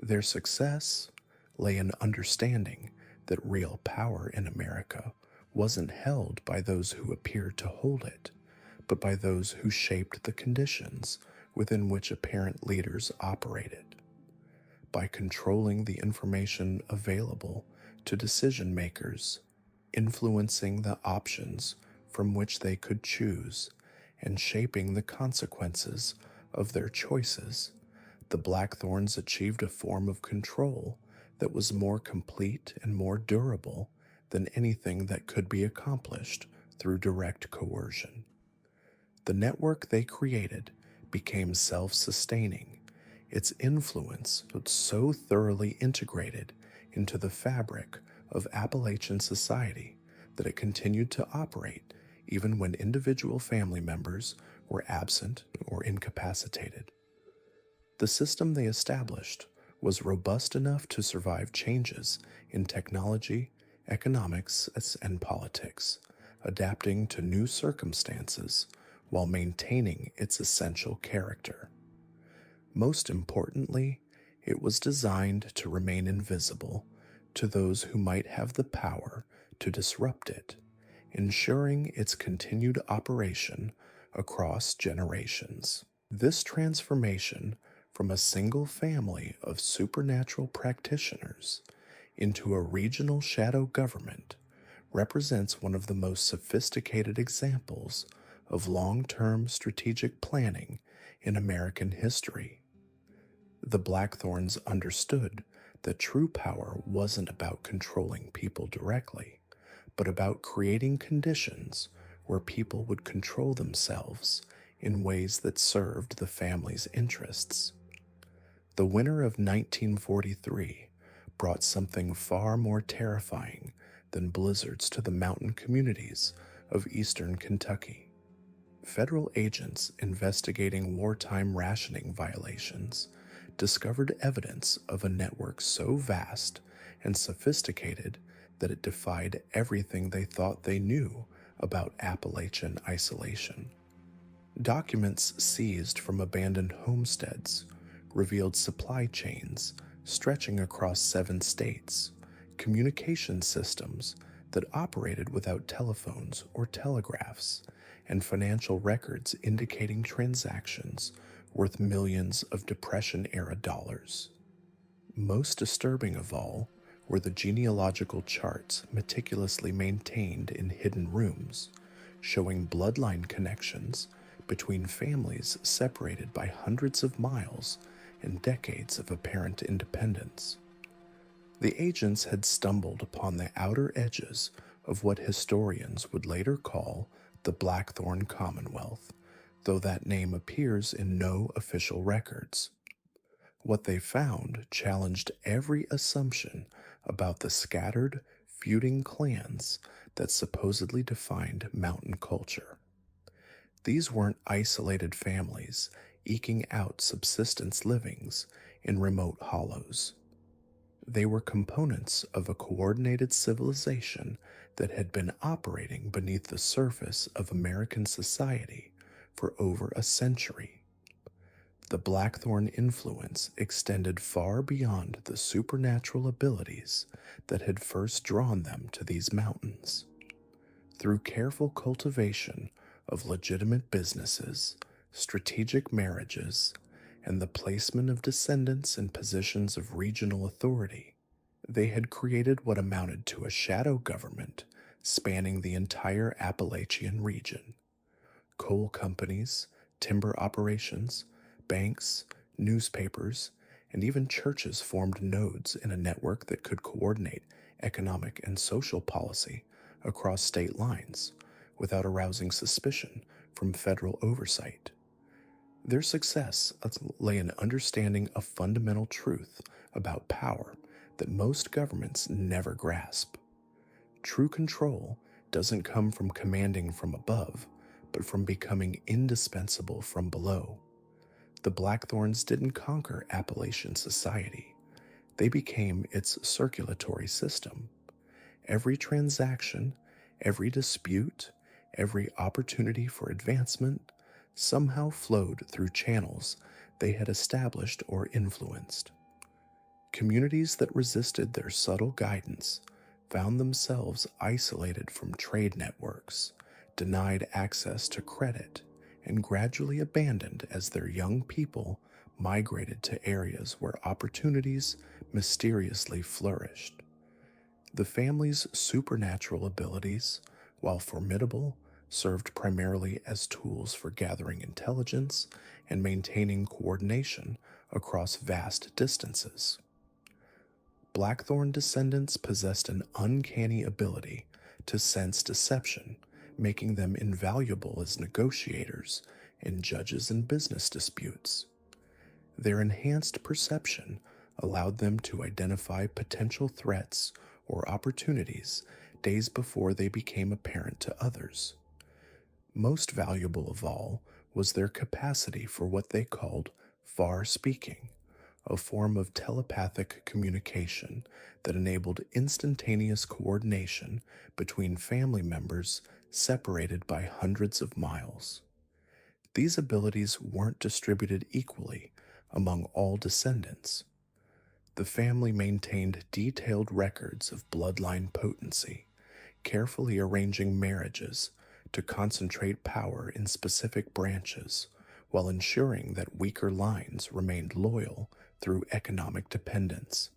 Their success lay in understanding that real power in America wasn't held by those who appeared to hold it, but by those who shaped the conditions within which apparent leaders operated. By controlling the information available to decision makers, influencing the options from which they could choose, and shaping the consequences of their choices, the Blackthorns achieved a form of control that was more complete and more durable than anything that could be accomplished through direct coercion. The network they created became self-sustaining, its influence was so thoroughly integrated into the fabric of Appalachian society that it continued to operate even when individual family members were absent or incapacitated. The system they established was robust enough to survive changes in technology, economics, and politics, adapting to new circumstances while maintaining its essential character. Most importantly, it was designed to remain invisible to those who might have the power to disrupt it, ensuring its continued operation across generations. This transformation from a single family of supernatural practitioners into a regional shadow government represents one of the most sophisticated examples of long-term strategic planning in American history. The Blackthorns understood that true power wasn't about controlling people directly, but about creating conditions where people would control themselves in ways that served the family's interests. The winter of 1943 brought something far more terrifying than blizzards to the mountain communities of eastern Kentucky. Federal agents investigating wartime rationing violations discovered evidence of a network so vast and sophisticated that it defied everything they thought they knew about Appalachian isolation. Documents seized from abandoned homesteads revealed supply chains stretching across 7 states, communication systems that operated without telephones or telegraphs, and financial records indicating transactions worth millions of Depression-era dollars. Most disturbing of all were the genealogical charts meticulously maintained in hidden rooms, showing bloodline connections between families separated by hundreds of miles and decades of apparent independence. The agents had stumbled upon the outer edges of what historians would later call the Blackthorn Commonwealth, though that name appears in no official records. What they found challenged every assumption about the scattered, feuding clans that supposedly defined mountain culture. These weren't isolated families eking out subsistence livings in remote hollows. They were components of a coordinated civilization that had been operating beneath the surface of American society for over a century. The Blackthorn influence extended far beyond the supernatural abilities that had first drawn them to these mountains. Through careful cultivation of legitimate businesses, strategic marriages, and the placement of descendants in positions of regional authority, they had created what amounted to a shadow government spanning the entire Appalachian region. Coal companies, timber operations, banks, newspapers, and even churches formed nodes in a network that could coordinate economic and social policy across state lines without arousing suspicion from federal oversight. Their success lay in understanding a fundamental truth about power that most governments never grasp. True control doesn't come from commanding from above, but from becoming indispensable from below. The Blackthorns didn't conquer Appalachian society. They became its circulatory system. Every transaction, every dispute, every opportunity for advancement somehow flowed through channels they had established or influenced. Communities that resisted their subtle guidance found themselves isolated from trade networks, denied access to credit, and gradually abandoned as their young people migrated to areas where opportunities mysteriously flourished. The family's supernatural abilities, while formidable, served primarily as tools for gathering intelligence and maintaining coordination across vast distances. Blackthorn descendants possessed an uncanny ability to sense deception, making them invaluable as negotiators and judges in business disputes. Their enhanced perception allowed them to identify potential threats or opportunities days before they became apparent to others. Most valuable of all was their capacity for what they called far speaking, a form of telepathic communication that enabled instantaneous coordination between family members separated by hundreds of miles. These abilities weren't distributed equally among all descendants. The family maintained detailed records of bloodline potency, carefully arranging marriages to concentrate power in specific branches while ensuring that weaker lines remained loyal through economic dependence.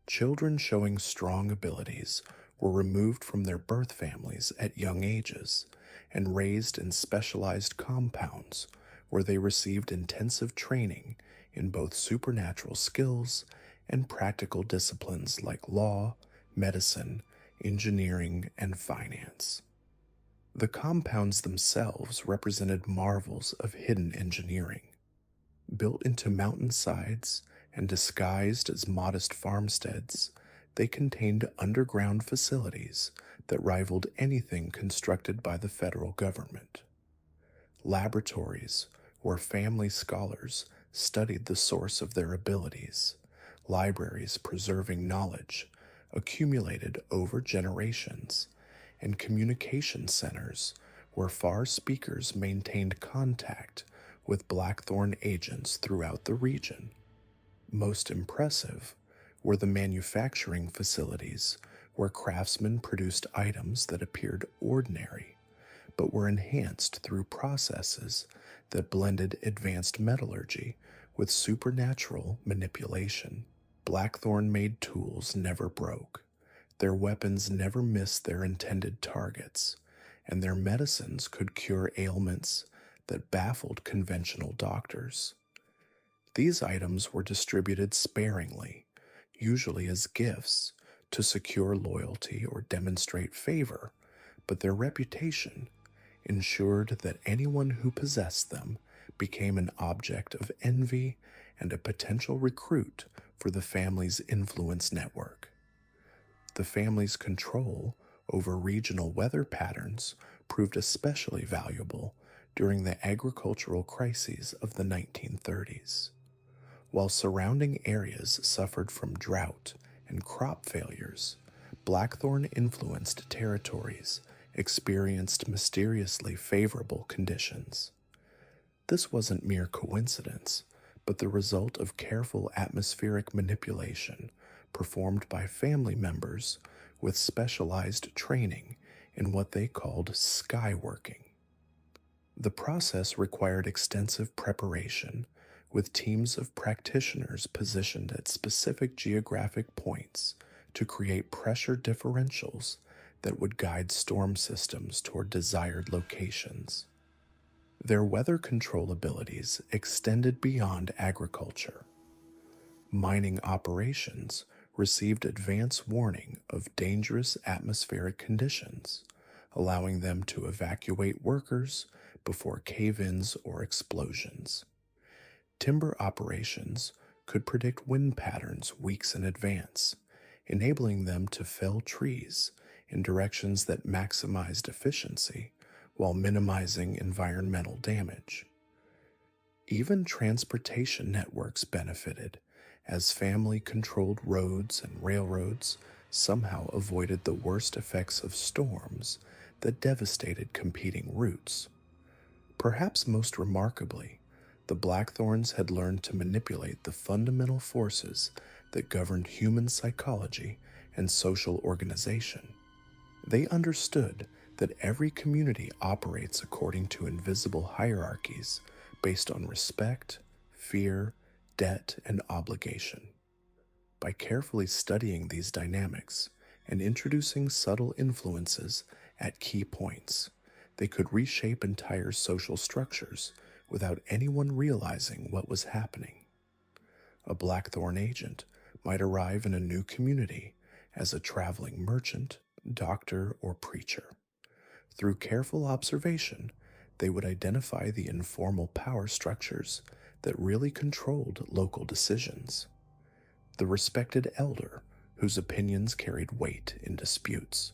Children showing strong abilities were removed from their birth families at young ages and raised in specialized compounds where they received intensive training in both supernatural skills and practical disciplines like law, medicine, engineering, and finance. The compounds themselves represented marvels of hidden engineering. Built into mountainsides and disguised as modest farmsteads, they contained underground facilities that rivaled anything constructed by the federal government. Laboratories where family scholars studied the source of their abilities, libraries preserving knowledge accumulated over generations, and communication centers where far speakers maintained contact with Blackthorn agents throughout the region. Most impressive were the manufacturing facilities where craftsmen produced items that appeared ordinary but were enhanced through processes that blended advanced metallurgy with supernatural manipulation. Blackthorn-made tools never broke, their weapons never missed their intended targets, and their medicines could cure ailments that baffled conventional doctors. These items were distributed sparingly, usually as gifts, to secure loyalty or demonstrate favor, but their reputation ensured that anyone who possessed them became an object of envy and a potential recruit for the family's influence network. The family's control over regional weather patterns proved especially valuable during the agricultural crises of the 1930s. While surrounding areas suffered from drought and crop failures, Blackthorn-influenced territories experienced mysteriously favorable conditions. This wasn't mere coincidence, but the result of careful atmospheric manipulation performed by family members with specialized training in what they called sky working. The process required extensive preparation, with teams of practitioners positioned at specific geographic points to create pressure differentials that would guide storm systems toward desired locations. Their weather control abilities extended beyond agriculture. Mining operations received advance warning of dangerous atmospheric conditions, allowing them to evacuate workers before cave-ins or explosions. Timber operations could predict wind patterns weeks in advance, enabling them to fell trees in directions that maximized efficiency while minimizing environmental damage. Even transportation networks benefited, as family-controlled roads and railroads somehow avoided the worst effects of storms that devastated competing routes. Perhaps most remarkably, the Blackthorns had learned to manipulate the fundamental forces that governed human psychology and social organization. They understood that every community operates according to invisible hierarchies based on respect, fear, debt, and obligation. By carefully studying these dynamics and introducing subtle influences at key points, they could reshape entire social structures without anyone realizing what was happening. A Blackthorn agent might arrive in a new community as a traveling merchant, doctor, or preacher. Through careful observation, they would identify the informal power structures that really controlled local decisions. The respected elder, whose opinions carried weight in disputes.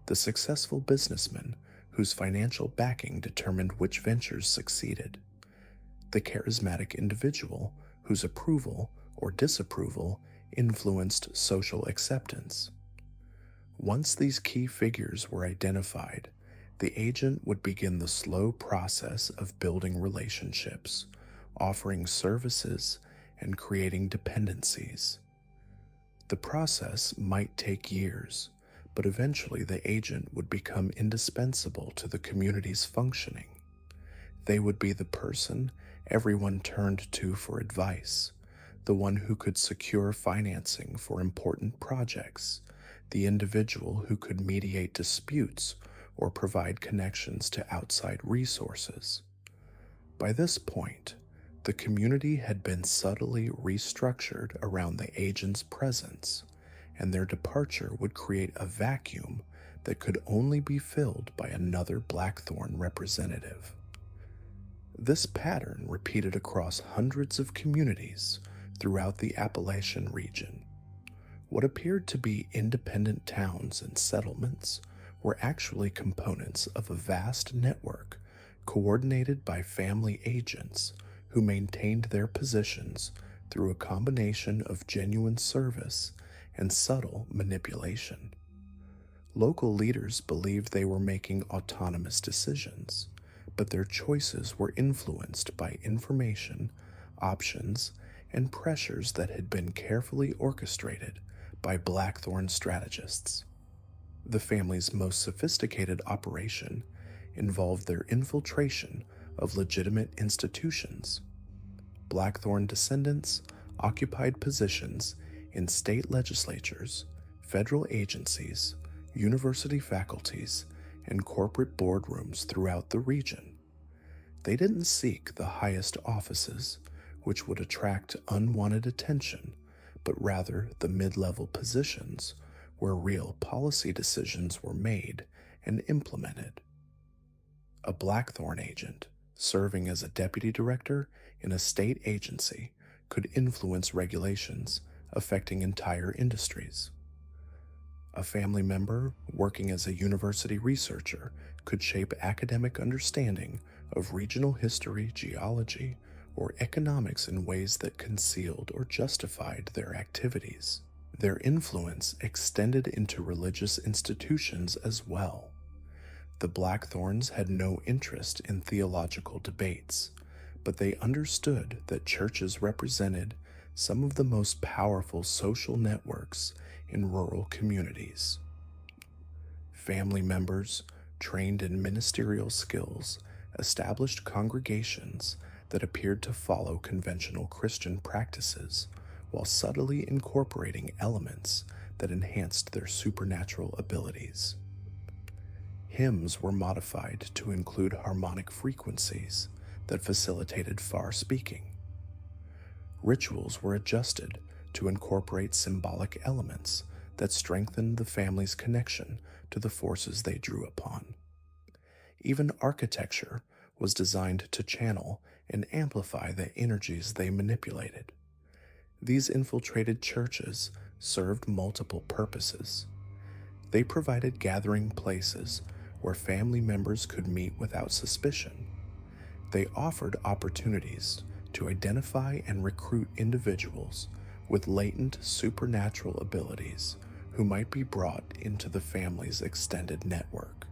The successful businessman, whose financial backing determined which ventures succeeded. The charismatic individual, whose approval or disapproval influenced social acceptance. Once these key figures were identified, the agent would begin the slow process of building relationships, offering services, and creating dependencies. The process might take years, but eventually the agent would become indispensable to the community's functioning. They would be the person everyone turned to for advice, the one who could secure financing for important projects, the individual who could mediate disputes or provide connections to outside resources. By this point, the community had been subtly restructured around the agent's presence, and their departure would create a vacuum that could only be filled by another Blackthorn representative. This pattern repeated across hundreds of communities throughout the Appalachian region. What appeared to be independent towns and settlements were actually components of a vast network coordinated by family agents who maintained their positions through a combination of genuine service and subtle manipulation. Local leaders believed they were making autonomous decisions, but their choices were influenced by information, options, and pressures that had been carefully orchestrated by Blackthorn strategists. The family's most sophisticated operation involved their infiltration of legitimate institutions. Blackthorn descendants occupied positions in state legislatures, federal agencies, university faculties, and corporate boardrooms throughout the region. They didn't seek the highest offices, which would attract unwanted attention, but rather the mid-level positions where real policy decisions were made and implemented. A Blackthorn agent, serving as a deputy director in a state agency, could influence regulations affecting entire industries. A family member working as a university researcher could shape academic understanding of regional history, geology, or economics in ways that concealed or justified their activities. Their influence extended into religious institutions as well. The Blackthorns had no interest in theological debates, but they understood that churches represented some of the most powerful social networks in rural communities. Family members, trained in ministerial skills, established congregations that appeared to follow conventional Christian practices while subtly incorporating elements that enhanced their supernatural abilities. Hymns were modified to include harmonic frequencies that facilitated far speaking. Rituals were adjusted to incorporate symbolic elements that strengthened the family's connection to the forces they drew upon. Even architecture was designed to channel and amplify the energies they manipulated. These infiltrated churches served multiple purposes. They provided gathering places where family members could meet without suspicion. They offered opportunities to identify and recruit individuals with latent supernatural abilities who might be brought into the family's extended network.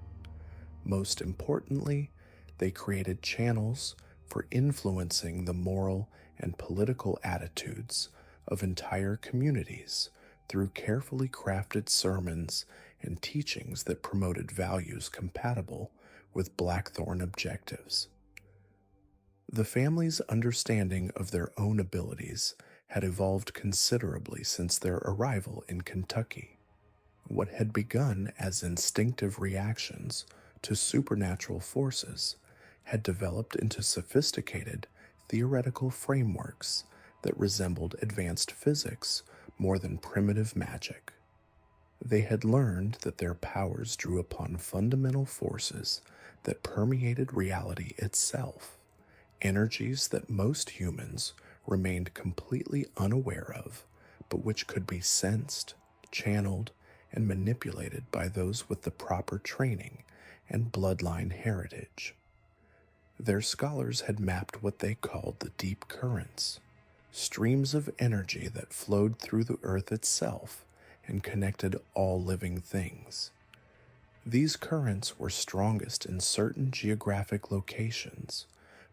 Most importantly, they created channels for influencing the moral and political attitudes of entire communities through carefully crafted sermons and teachings that promoted values compatible with Blackthorn objectives. The family's understanding of their own abilities had evolved considerably since their arrival in Kentucky. What had begun as instinctive reactions to supernatural forces had developed into sophisticated theoretical frameworks that resembled advanced physics more than primitive magic. They had learned that their powers drew upon fundamental forces that permeated reality itself, energies that most humans remained completely unaware of, but which could be sensed, channeled, and manipulated by those with the proper training and bloodline heritage. Their scholars had mapped what they called the deep currents, streams of energy that flowed through the earth itself and connected all living things. These currents were strongest in certain geographic locations,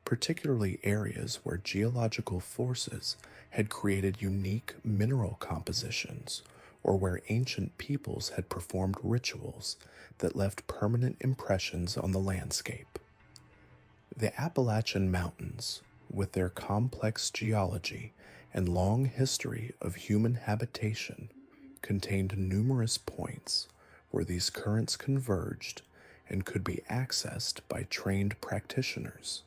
particularly areas where geological forces had created unique mineral compositions or where ancient peoples had performed rituals that left permanent impressions on the landscape. The Appalachian Mountains, with their complex geology and long history of human habitation, contained numerous points where these currents converged and could be accessed by trained practitioners.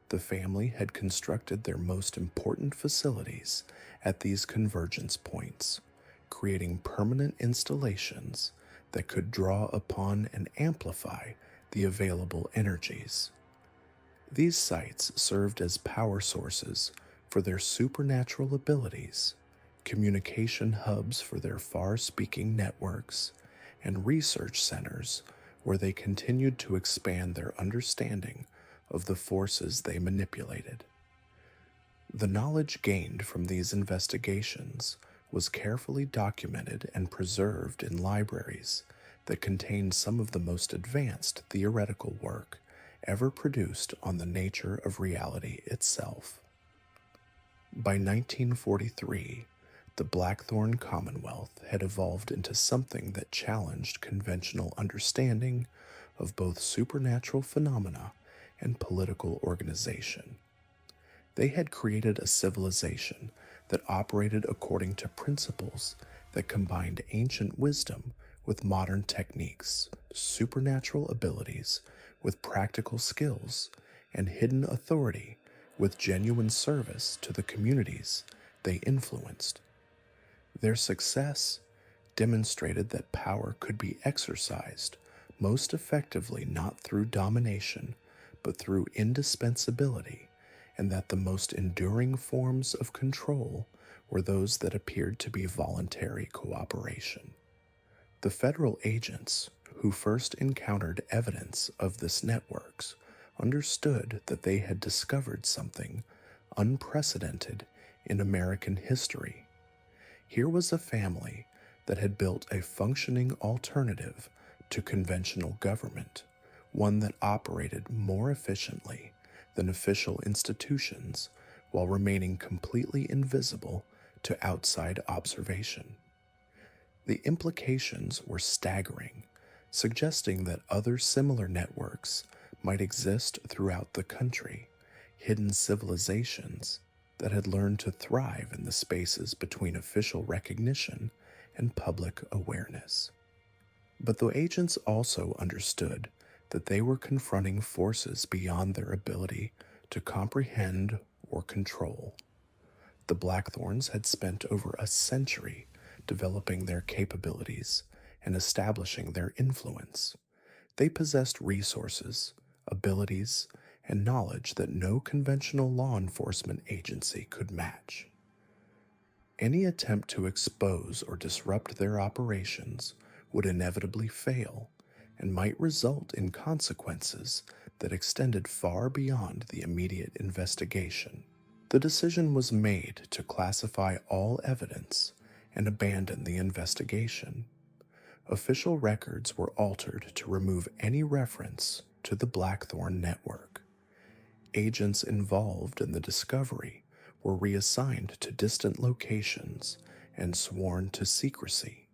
The family had constructed their most important facilities at these convergence points, creating permanent installations that could draw upon and amplify the available energies. These sites served as power sources for their supernatural abilities, communication hubs for their far-speaking networks, and research centers where they continued to expand their understanding of the forces they manipulated. The knowledge gained from these investigations was carefully documented and preserved in libraries that contained some of the most advanced theoretical work ever produced on the nature of reality itself. By 1943, The Blackthorn Commonwealth had evolved into something that challenged conventional understanding of both supernatural phenomena and political organization. They had created a civilization that operated according to principles that combined ancient wisdom with modern techniques, supernatural abilities with practical skills, and hidden authority with genuine service to the communities they influenced. Their success demonstrated that power could be exercised most effectively not through domination, but through indispensability, and that the most enduring forms of control were those that appeared to be voluntary cooperation. The federal agents who first encountered evidence of this networks understood that they had discovered something unprecedented in American history. Here was a family that had built a functioning alternative to conventional government, one that operated more efficiently than official institutions while remaining completely invisible to outside observation. The implications were staggering, suggesting that other similar networks might exist throughout the country, hidden civilizations that had learned to thrive in the spaces between official recognition and public awareness. But the agents also understood that they were confronting forces beyond their ability to comprehend or control. The Blackthorns had spent over a century developing their capabilities and establishing their influence. They possessed resources, abilities, and knowledge that no conventional law enforcement agency could match. Any attempt to expose or disrupt their operations would inevitably fail and might result in consequences that extended far beyond the immediate investigation. The decision was made to classify all evidence and abandon the investigation. Official records were altered to remove any reference to the Blackthorn network. Agents involved in the discovery were reassigned to distant locations and sworn to secrecy.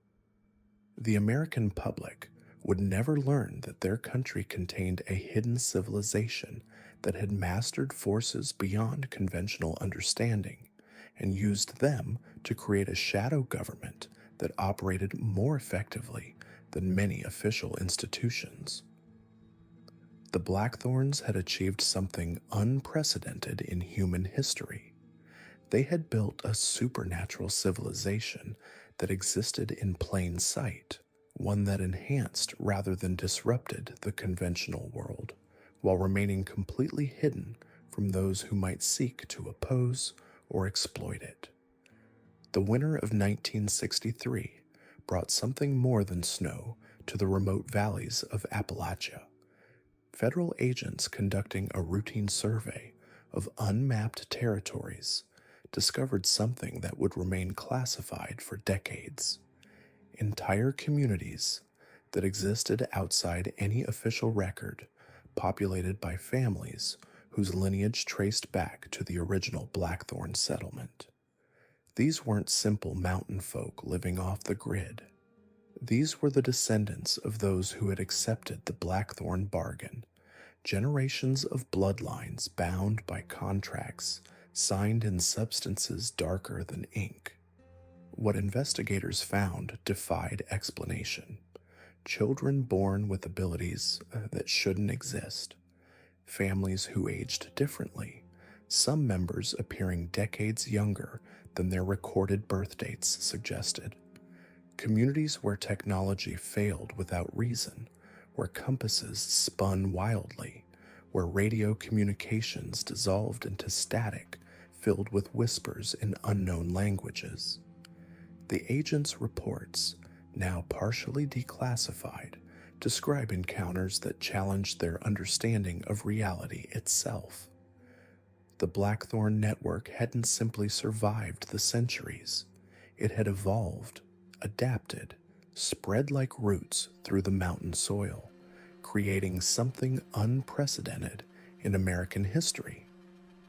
The American public would never learn that their country contained a hidden civilization that had mastered forces beyond conventional understanding and used them to create a shadow government that operated more effectively than many official institutions. The Blackthorns had achieved something unprecedented in human history. They had built a supernatural civilization that existed in plain sight, one that enhanced rather than disrupted the conventional world, while remaining completely hidden from those who might seek to oppose or exploit it. The winter of 1963 brought something more than snow to the remote valleys of Appalachia. Federal agents conducting a routine survey of unmapped territories discovered something that would remain classified for decades. Entire communities that existed outside any official record, populated by families whose lineage traced back to the original Blackthorn settlement. These weren't simple mountain folk living off the grid. These were the descendants of those who had accepted the Blackthorn bargain, generations of bloodlines bound by contracts signed in substances darker than ink. What investigators found defied explanation. Children born with abilities that shouldn't exist. Families who aged differently, some members appearing decades younger than their recorded birth dates suggested. Communities where technology failed without reason, where compasses spun wildly, where radio communications dissolved into static filled with whispers in unknown languages. The agents' reports, now partially declassified, describe encounters that challenged their understanding of reality itself. The Blackthorn network hadn't simply survived the centuries. It had evolved, adapted, spread like roots through the mountain soil, creating something unprecedented in American history.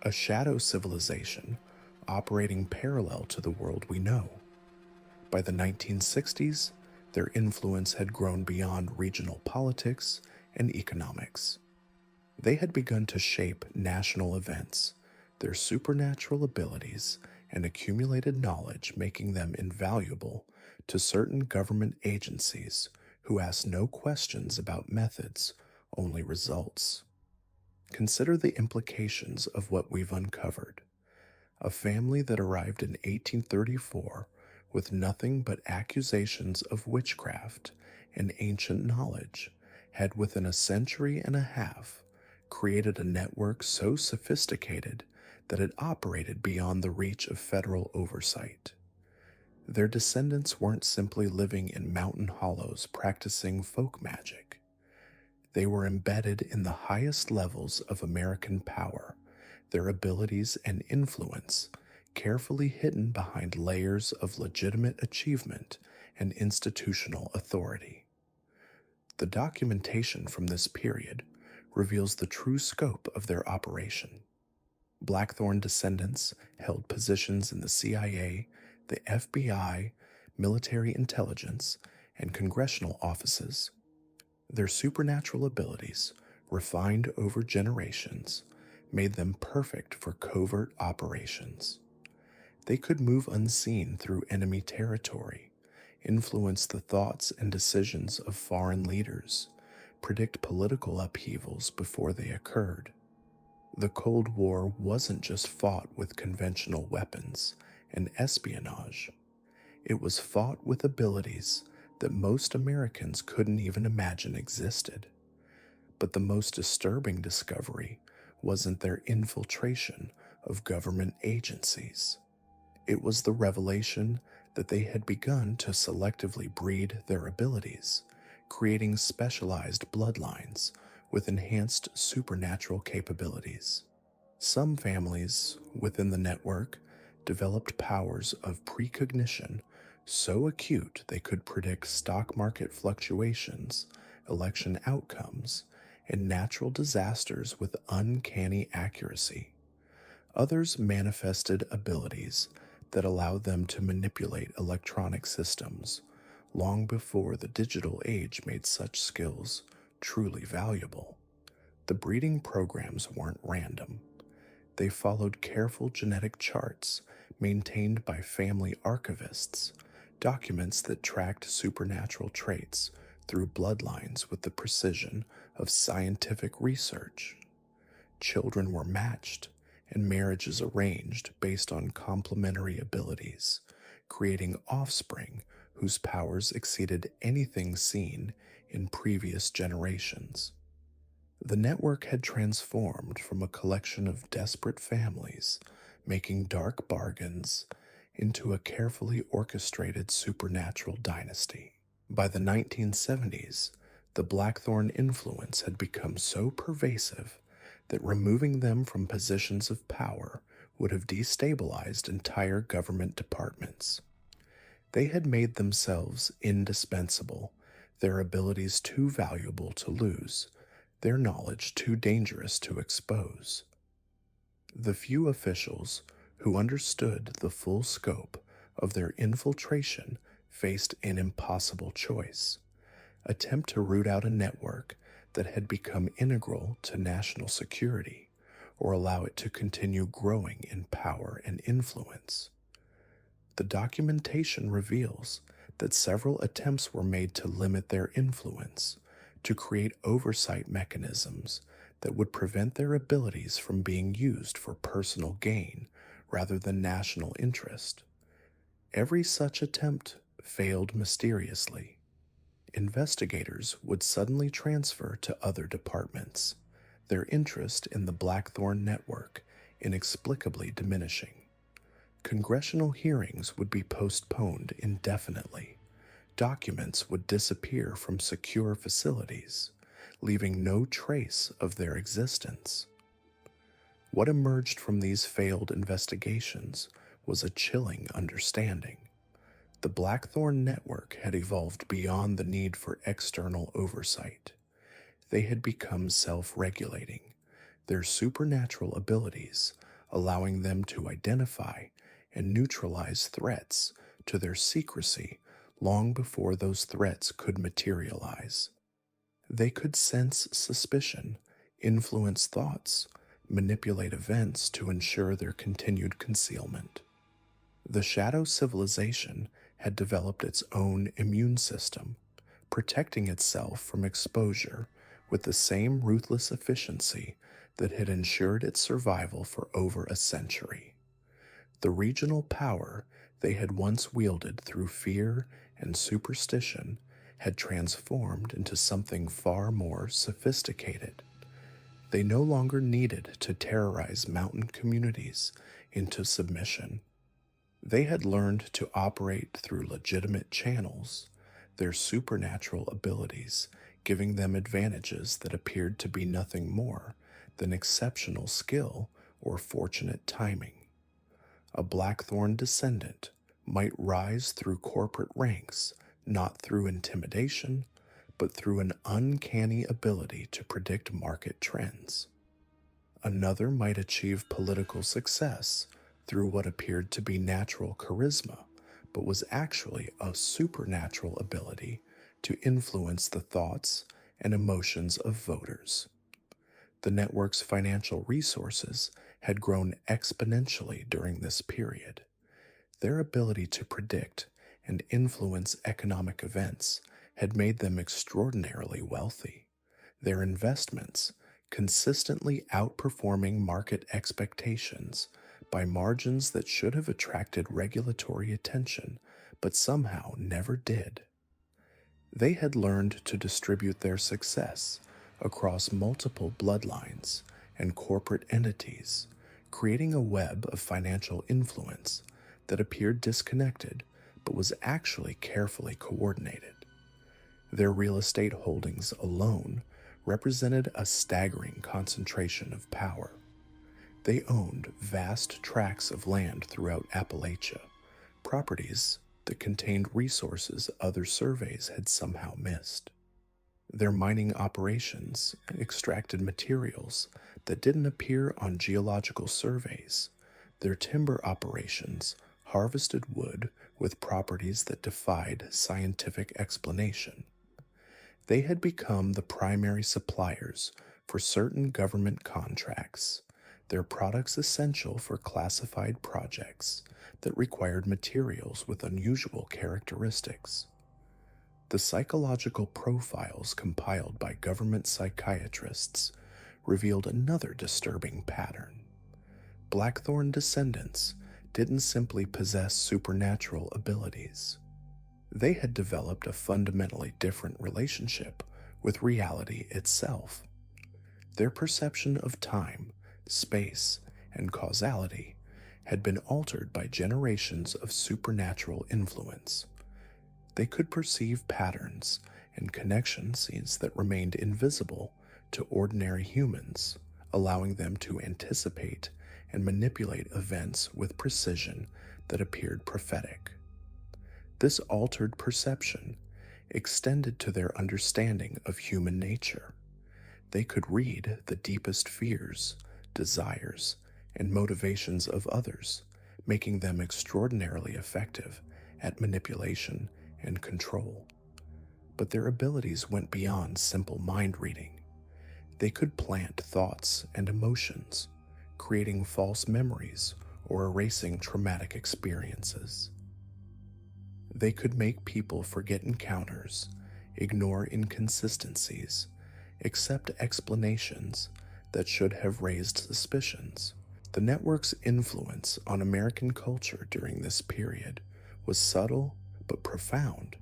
A shadow civilization operating parallel to the world we know. By the 1960s, their influence had grown beyond regional politics and economics. They had begun to shape national events, their supernatural abilities and accumulated knowledge making them invaluable to certain government agencies who asked no questions about methods, only results. Consider the implications of what we've uncovered. A family that arrived in 1834 with nothing but accusations of witchcraft and ancient knowledge had within a century and a half created a network so sophisticated that it operated beyond the reach of federal oversight. Their descendants weren't simply living in mountain hollows practicing folk magic. They were embedded in the highest levels of American power, their abilities and influence carefully hidden behind layers of legitimate achievement and institutional authority. The documentation from this period reveals the true scope of their operation. Blackthorn descendants held positions in the CIA, the FBI, military intelligence, and congressional offices. Their supernatural abilities, refined over generations, made them perfect for covert operations. They could move unseen through enemy territory, influence the thoughts and decisions of foreign leaders, predict political upheavals before they occurred. The Cold War wasn't just fought with conventional weapons and espionage. It was fought with abilities that most Americans couldn't even imagine existed. But the most disturbing discovery wasn't their infiltration of government agencies. It was the revelation that they had begun to selectively breed their abilities, creating specialized bloodlines with enhanced supernatural capabilities. Some families within the network developed powers of precognition so acute they could predict stock market fluctuations, election outcomes, and natural disasters with uncanny accuracy. Others manifested abilities that allowed them to manipulate electronic systems long before the digital age made such skills truly valuable. The breeding programs weren't random. They followed careful genetic charts maintained by family archivists, documents that tracked supernatural traits through bloodlines with the precision of scientific research. Children were matched and marriages arranged based on complementary abilities, creating offspring whose powers exceeded anything seen in previous generations. The network had transformed from a collection of desperate families making dark bargains into a carefully orchestrated supernatural dynasty. By the 1970s, the Blackthorn influence had become so pervasive that removing them from positions of power would have destabilized entire government departments. They had made themselves indispensable, their abilities too valuable to lose, their knowledge too dangerous to expose. The few officials who understood the full scope of their infiltration faced an impossible choice: attempt to root out a network that had become integral to national security, or allow it to continue growing in power and influence. The documentation reveals that several attempts were made to limit their influence, to create oversight mechanisms that would prevent their abilities from being used for personal gain rather than national interest. Every such attempt failed mysteriously. Investigators would suddenly transfer to other departments, their interest in the Blackthorn network inexplicably diminishing. Congressional hearings would be postponed indefinitely. Documents would disappear from secure facilities, leaving no trace of their existence. What emerged from these failed investigations was a chilling understanding. The Blackthorn network had evolved beyond the need for external oversight. They had become self-regulating, their supernatural abilities allowing them to identify and neutralize threats to their secrecy long before those threats could materialize. They could sense suspicion, influence thoughts, manipulate events to ensure their continued concealment. The shadow civilization had developed its own immune system, protecting itself from exposure with the same ruthless efficiency that had ensured its survival for over a century. The regional power they had once wielded through fear and superstition had transformed into something far more sophisticated. They no longer needed to terrorize mountain communities into submission. They had learned to operate through legitimate channels, their supernatural abilities giving them advantages that appeared to be nothing more than exceptional skill or fortunate timing. A Blackthorn descendant might rise through corporate ranks not through intimidation, but through an uncanny ability to predict market trends. Another might achieve political success through what appeared to be natural charisma, but was actually a supernatural ability to influence the thoughts and emotions of voters. The network's financial resources had grown exponentially during this period. Their ability to predict and influence economic events had made them extraordinarily wealthy. Their investments consistently outperforming market expectations by margins that should have attracted regulatory attention, but somehow never did. They had learned to distribute their success across multiple bloodlines and corporate entities, creating a web of financial influence that appeared disconnected but was actually carefully coordinated. Their real estate holdings alone represented a staggering concentration of power. They owned vast tracts of land throughout Appalachia, properties that contained resources other surveys had somehow missed. Their mining operations extracted materials that didn't appear on geological surveys. Their timber operations harvested wood with properties that defied scientific explanation. They had become the primary suppliers for certain government contracts, their products essential for classified projects that required materials with unusual characteristics. The psychological profiles compiled by government psychiatrists revealed another disturbing pattern. Blackthorn descendants didn't simply possess supernatural abilities. They had developed a fundamentally different relationship with reality itself. Their perception of time, space, and causality had been altered by generations of supernatural influence. They could perceive patterns and connections that remained invisible to ordinary humans, allowing them to anticipate and manipulate events with precision that appeared prophetic. This altered perception extended to their understanding of human nature. They could read the deepest fears, desires, and motivations of others, making them extraordinarily effective at manipulation and control. But their abilities went beyond simple mind reading. They could plant thoughts and emotions, creating false memories or erasing traumatic experiences. They could make people forget encounters, ignore inconsistencies, accept explanations that should have raised suspicions. The network's influence on American culture during this period was subtle but profound.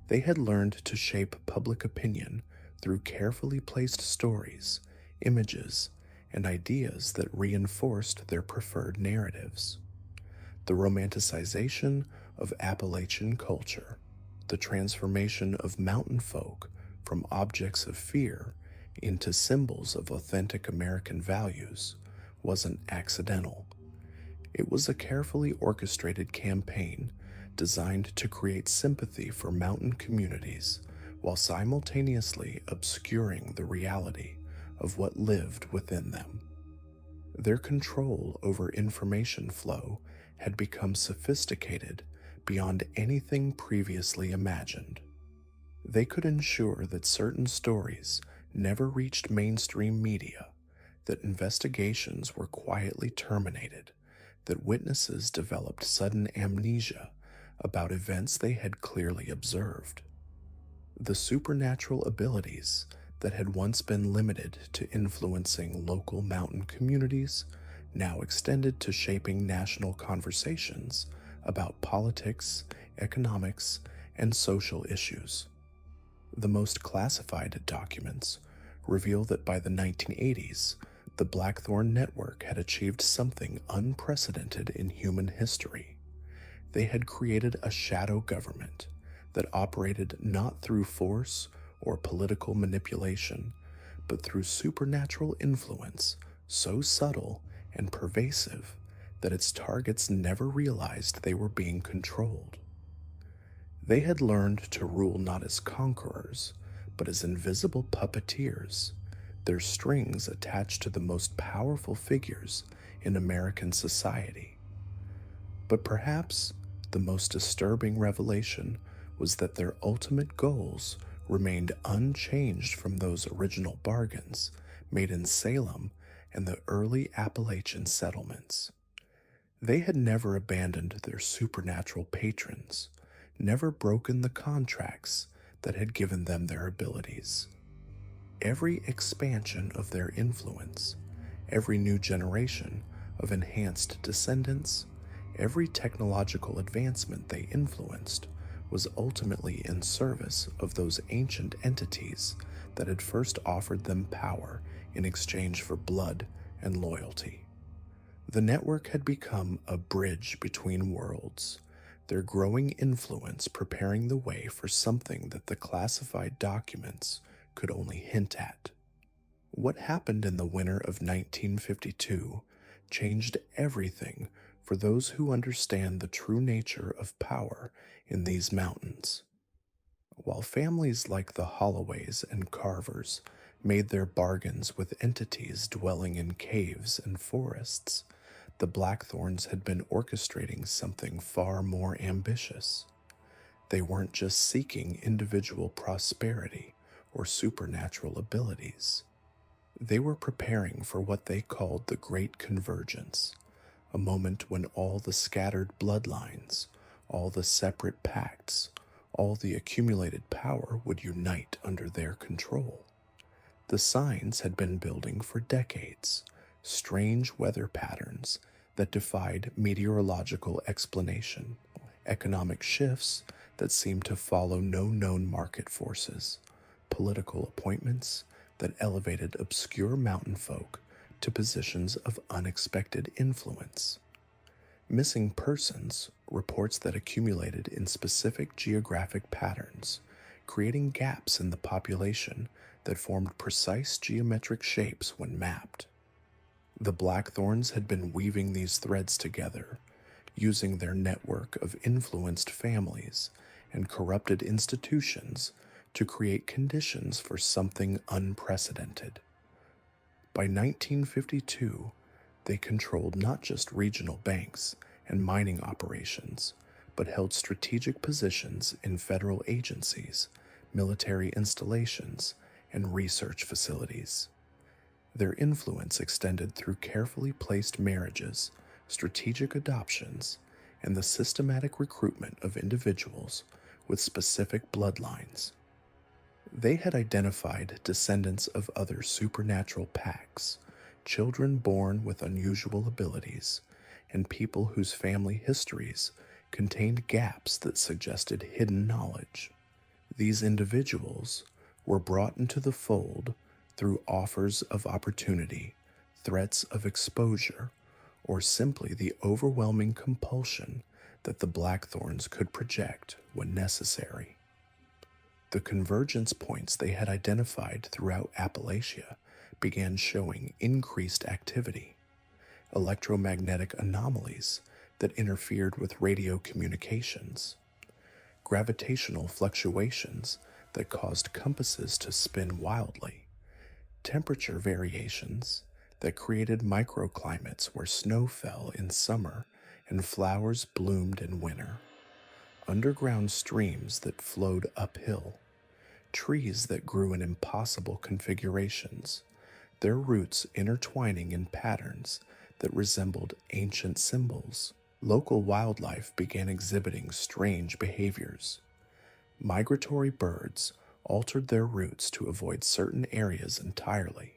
They had learned to shape public opinion through carefully placed stories, images, and ideas that reinforced their preferred narratives. The romanticization of Appalachian culture, the transformation of mountain folk from objects of fear into symbols of authentic American values, wasn't accidental. It was a carefully orchestrated campaign designed to create sympathy for mountain communities while simultaneously obscuring the reality of what lived within them. Their control over information flow had become sophisticated beyond anything previously imagined. They could ensure that certain stories never reached mainstream media, that investigations were quietly terminated, that witnesses developed sudden amnesia about events they had clearly observed. The supernatural abilities that had once been limited to influencing local mountain communities now extended to shaping national conversations about politics, economics, and social issues. The most classified documents reveal that by the 1980s, the Blackthorn network had achieved something unprecedented in human history. They had created a shadow government that operated not through force or political manipulation, but through supernatural influence so subtle and pervasive that its targets never realized they were being controlled. They had learned to rule not as conquerors, but as invisible puppeteers, their strings attached to the most powerful figures in American society. But perhaps the most disturbing revelation was that their ultimate goals remained unchanged from those original bargains made in Salem and the early Appalachian settlements. They had never abandoned their supernatural patrons, never broken the contracts that had given them their abilities. Every expansion of their influence, every new generation of enhanced descendants, every technological advancement they influenced was ultimately in service of those ancient entities that had first offered them power in exchange for blood and loyalty. The network had become a bridge between worlds, their growing influence preparing the way for something that the classified documents could only hint at. What happened in the winter of 1952 changed everything for those who understand the true nature of power in these mountains. While families like the Holloways and Carvers made their bargains with entities dwelling in caves and forests, the Blackthorns had been orchestrating something far more ambitious. They weren't just seeking individual prosperity or supernatural abilities. They were preparing for what they called the Great Convergence, a moment when all the scattered bloodlines, all the separate pacts, all the accumulated power would unite under their control. The signs had been building for decades, strange weather patterns that defied meteorological explanation, economic shifts that seemed to follow no known market forces, political appointments that elevated obscure mountain folk to positions of unexpected influence. Missing persons reports that accumulated in specific geographic patterns, creating gaps in the population that formed precise geometric shapes when mapped. The Blackthorns had been weaving these threads together, using their network of influenced families and corrupted institutions to create conditions for something unprecedented. By 1952, they controlled not just regional banks and mining operations, but held strategic positions in federal agencies, military installations, and research facilities. Their influence extended through carefully placed marriages, strategic adoptions, and the systematic recruitment of individuals with specific bloodlines. They had identified descendants of other supernatural pacts, children born with unusual abilities, and people whose family histories contained gaps that suggested hidden knowledge. These individuals were brought into the fold through offers of opportunity, threats of exposure, or simply the overwhelming compulsion that the Blackthorns could project when necessary. The convergence points they had identified throughout Appalachia began showing increased activity, electromagnetic anomalies that interfered with radio communications, gravitational fluctuations that caused compasses to spin wildly, temperature variations that created microclimates where snow fell in summer and flowers bloomed in winter, underground streams that flowed uphill, trees that grew in impossible configurations, their roots intertwining in patterns that resembled ancient symbols. Local wildlife began exhibiting strange behaviors. Migratory birds altered their routes to avoid certain areas entirely.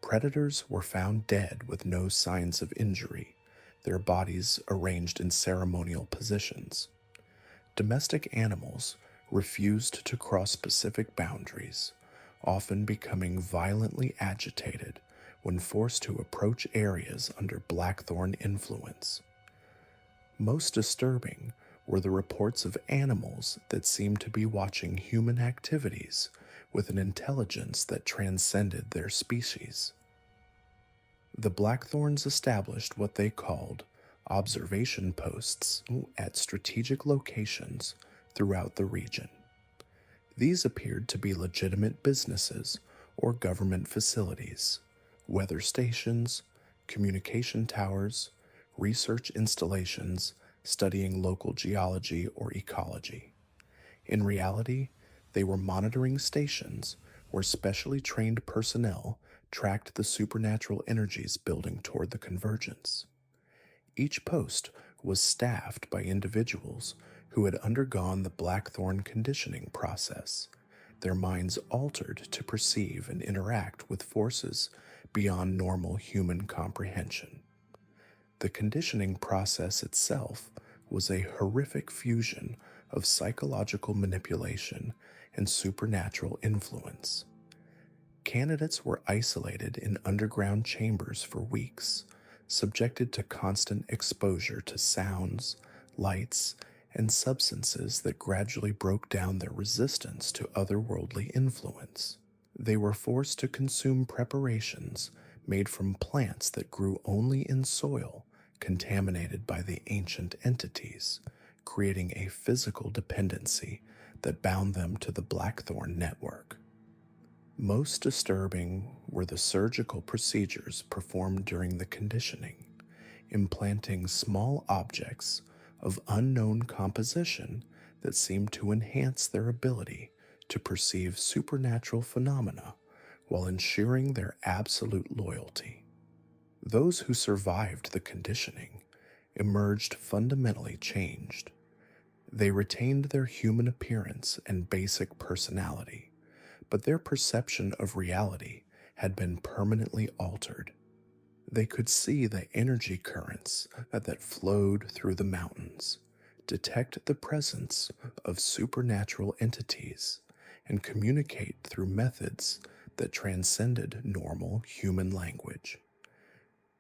Predators were found dead with no signs of injury, their bodies arranged in ceremonial positions. Domestic animals refused to cross specific boundaries, often becoming violently agitated when forced to approach areas under Blackthorn influence. Most disturbing were the reports of animals that seemed to be watching human activities with an intelligence that transcended their species. The Blackthorns established what they called observation posts at strategic locations throughout the region. These appeared to be legitimate businesses or government facilities, weather stations, communication towers, research installations studying local geology or ecology. In reality, they were monitoring stations where specially trained personnel tracked the supernatural energies building toward the convergence. Each post was staffed by individuals who had undergone the Blackthorn conditioning process, their minds altered to perceive and interact with forces beyond normal human comprehension. The conditioning process itself was a horrific fusion of psychological manipulation and supernatural influence. Candidates were isolated in underground chambers for weeks, subjected to constant exposure to sounds, lights, and substances that gradually broke down their resistance to otherworldly influence. They were forced to consume preparations made from plants that grew only in soil contaminated by the ancient entities, creating a physical dependency that bound them to the Blackthorn network. Most disturbing were the surgical procedures performed during the conditioning, implanting small objects of unknown composition that seemed to enhance their ability to perceive supernatural phenomena while ensuring their absolute loyalty. Those who survived the conditioning emerged fundamentally changed. They retained their human appearance and basic personality, but their perception of reality had been permanently altered. They could see the energy currents that flowed through the mountains, detect the presence of supernatural entities, and communicate through methods that transcended normal human language.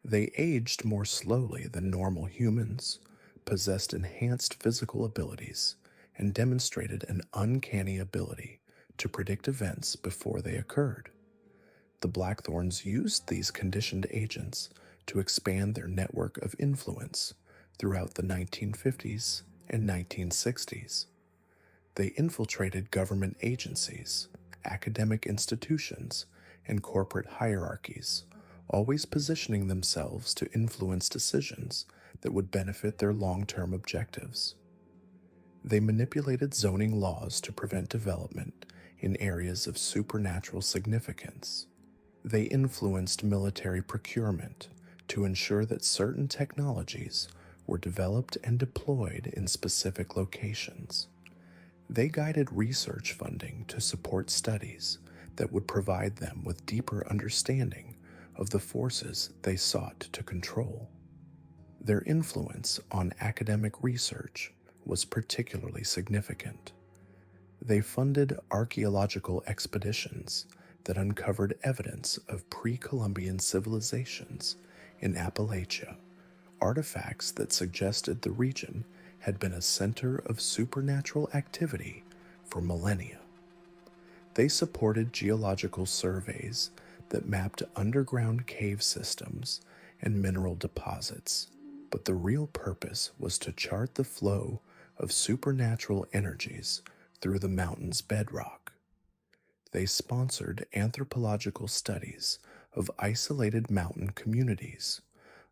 They aged more slowly than normal humans, possessed enhanced physical abilities, and demonstrated an uncanny ability to predict events before they occurred. The Blackthorns used these conditioned agents to expand their network of influence throughout the 1950s and 1960s. They infiltrated government agencies, academic institutions, and corporate hierarchies, always positioning themselves to influence decisions that would benefit their long-term objectives. They manipulated zoning laws to prevent development in areas of supernatural significance. They influenced military procurement to ensure that certain technologies were developed and deployed in specific locations. They guided research funding to support studies that would provide them with deeper understanding of the forces they sought to control. Their influence on academic research was particularly significant. They funded archaeological expeditions that uncovered evidence of pre-Columbian civilizations in Appalachia, artifacts that suggested the region had been a center of supernatural activity for millennia. They supported geological surveys that mapped underground cave systems and mineral deposits, but the real purpose was to chart the flow of supernatural energies through the mountain's bedrock. They sponsored anthropological studies of isolated mountain communities,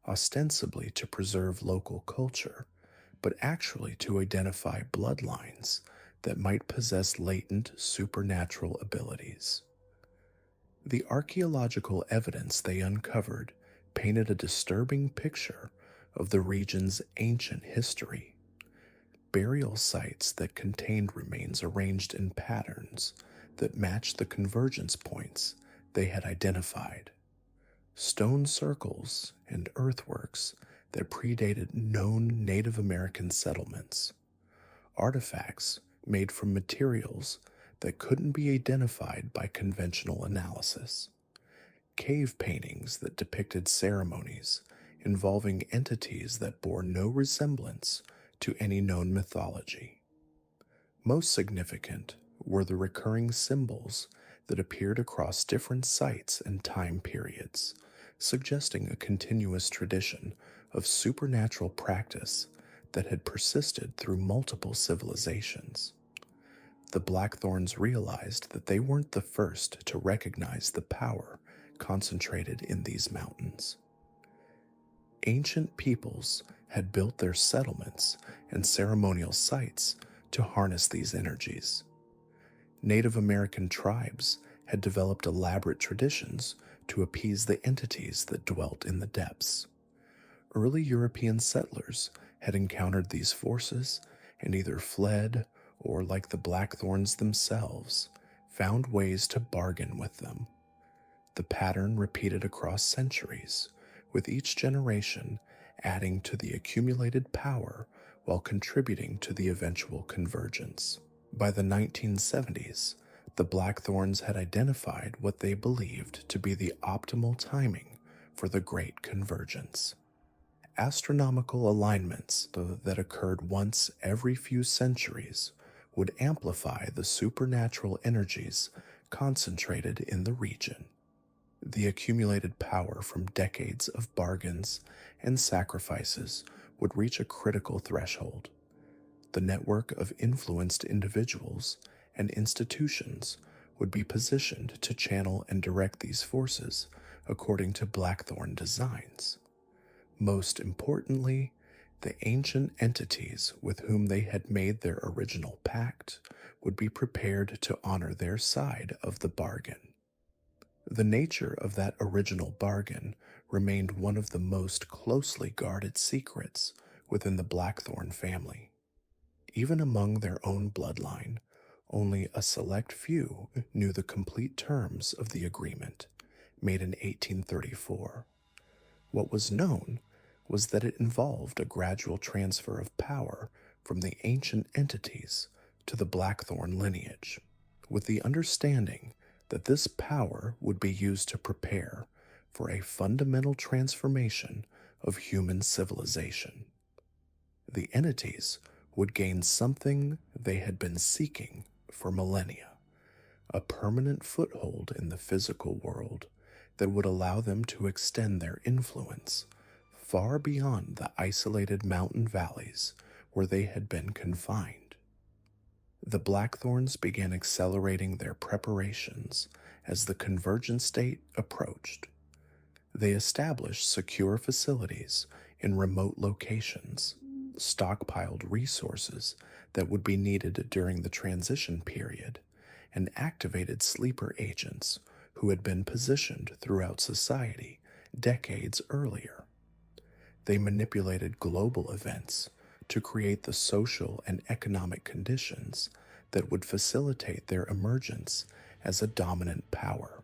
ostensibly to preserve local culture, but actually to identify bloodlines that might possess latent supernatural abilities. The archaeological evidence they uncovered painted a disturbing picture of the region's ancient history. Burial sites that contained remains arranged in patterns that matched the convergence points they had identified. Stone circles and earthworks that predated known Native American settlements. Artifacts made from materials that couldn't be identified by conventional analysis. Cave paintings that depicted ceremonies involving entities that bore no resemblance to any known mythology. Most significant were the recurring symbols that appeared across different sites and time periods, suggesting a continuous tradition of supernatural practice that had persisted through multiple civilizations. The Blackthorns realized that they weren't the first to recognize the power concentrated in these mountains. Ancient peoples had built their settlements and ceremonial sites to harness these energies. Native American tribes had developed elaborate traditions to appease the entities that dwelt in the depths. Early European settlers had encountered these forces and either fled or, like the Blackthorns themselves, found ways to bargain with them. The pattern repeated across centuries, with each generation adding to the accumulated power while contributing to the eventual convergence. By the 1970s, the Blackthorns had identified what they believed to be the optimal timing for the Great Convergence. Astronomical alignments that occurred once every few centuries would amplify the supernatural energies concentrated in the region. The accumulated power from decades of bargains and sacrifices would reach a critical threshold. The network of influenced individuals and institutions would be positioned to channel and direct these forces according to Blackthorn designs. Most importantly, the ancient entities with whom they had made their original pact would be prepared to honor their side of the bargain. The nature of that original bargain remained one of the most closely guarded secrets within the Blackthorn family. Even among their own bloodline, only a select few knew the complete terms of the agreement, made in 1834. What was known was that it involved a gradual transfer of power from the ancient entities to the Blackthorn lineage, with the understanding that this power would be used to prepare for a fundamental transformation of human civilization. The entities would gain something they had been seeking for millennia, a permanent foothold in the physical world that would allow them to extend their influence far beyond the isolated mountain valleys where they had been confined. The Blackthorns began accelerating their preparations as the convergence date approached. They established secure facilities in remote locations, stockpiled resources that would be needed during the transition period, and activated sleeper agents who had been positioned throughout society decades earlier. They manipulated global events to create the social and economic conditions that would facilitate their emergence as a dominant power.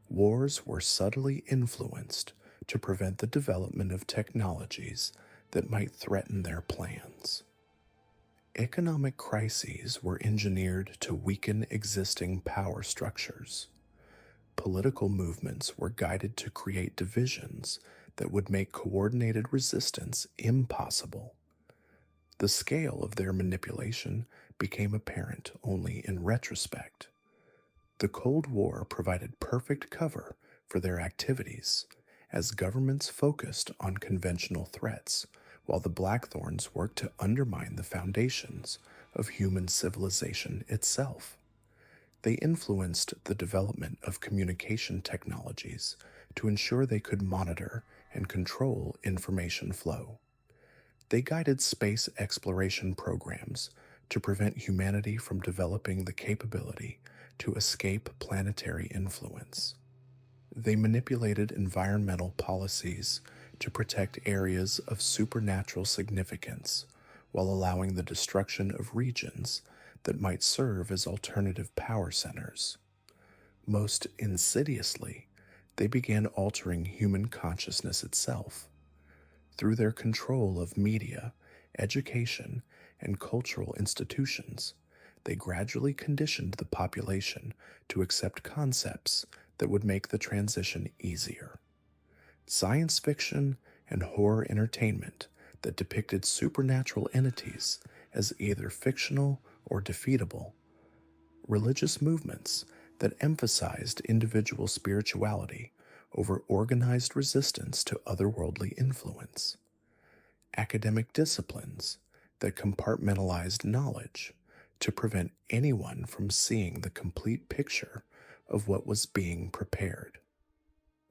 Wars were subtly influenced to prevent the development of technologies that might threaten their plans. Economic crises were engineered to weaken existing power structures. Political movements were guided to create divisions that would make coordinated resistance impossible. The scale of their manipulation became apparent only in retrospect. The Cold War provided perfect cover for their activities as governments focused on conventional threats, while the Blackthorns worked to undermine the foundations of human civilization itself. They influenced the development of communication technologies to ensure they could monitor and control information flow. They guided space exploration programs to prevent humanity from developing the capability to escape planetary influence. They manipulated environmental policies to protect areas of supernatural significance while allowing the destruction of regions that might serve as alternative power centers. Most insidiously, they began altering human consciousness itself. Through their control of media, education, and cultural institutions, they gradually conditioned the population to accept concepts that would make the transition easier. Science fiction and horror entertainment that depicted supernatural entities as either fictional or defeatable. Religious movements that emphasized individual spirituality over organized resistance to otherworldly influence. Academic disciplines that compartmentalized knowledge to prevent anyone from seeing the complete picture of what was being prepared.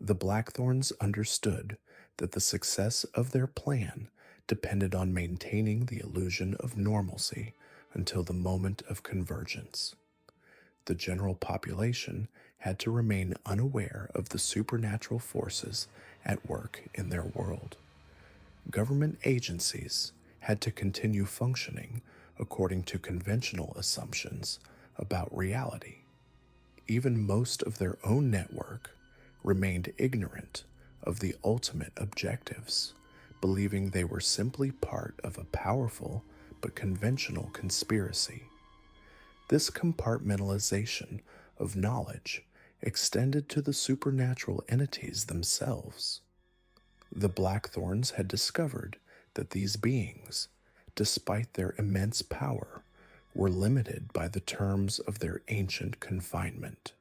The Blackthorns understood that the success of their plan depended on maintaining the illusion of normalcy until the moment of convergence. The general population had to remain unaware of the supernatural forces at work in their world. Government agencies had to continue functioning according to conventional assumptions about reality. Even most of their own network remained ignorant of the ultimate objectives, believing they were simply part of a powerful but conventional conspiracy. This compartmentalization of knowledge extended to the supernatural entities themselves. The Blackthorns had discovered that these beings, despite their immense power, were limited by the terms of their ancient confinement.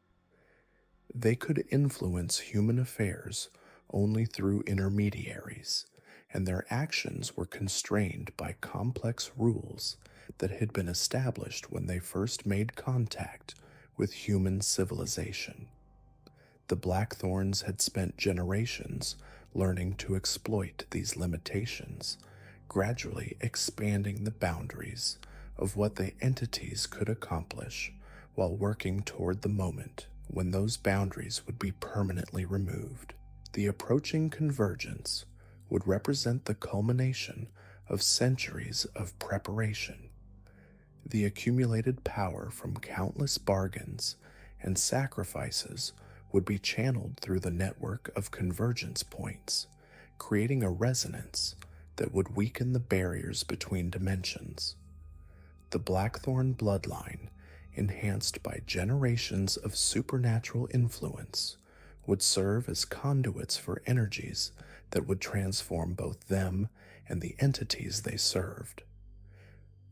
They could influence human affairs only through intermediaries, and their actions were constrained by complex rules that had been established when they first made contact with human civilization. The Blackthorns had spent generations learning to exploit these limitations, gradually expanding the boundaries of what the entities could accomplish while working toward the moment when those boundaries would be permanently removed. The approaching convergence would represent the culmination of centuries of preparation. The accumulated power from countless bargains and sacrifices would be channeled through the network of convergence points, creating a resonance that would weaken the barriers between dimensions. The Blackthorn bloodline, enhanced by generations of supernatural influence, would serve as conduits for energies that would transform both them and the entities they served.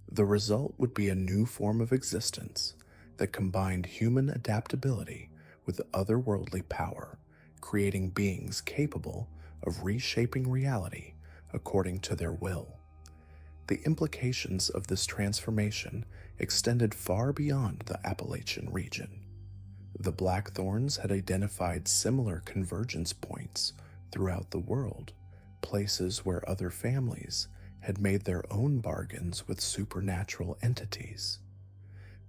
The result would be a new form of existence that combined human adaptability with otherworldly power, creating beings capable of reshaping reality according to their will. The implications of this transformation extended far beyond the Appalachian region. The Blackthorns had identified similar convergence points throughout the world, places where other families had made their own bargains with supernatural entities.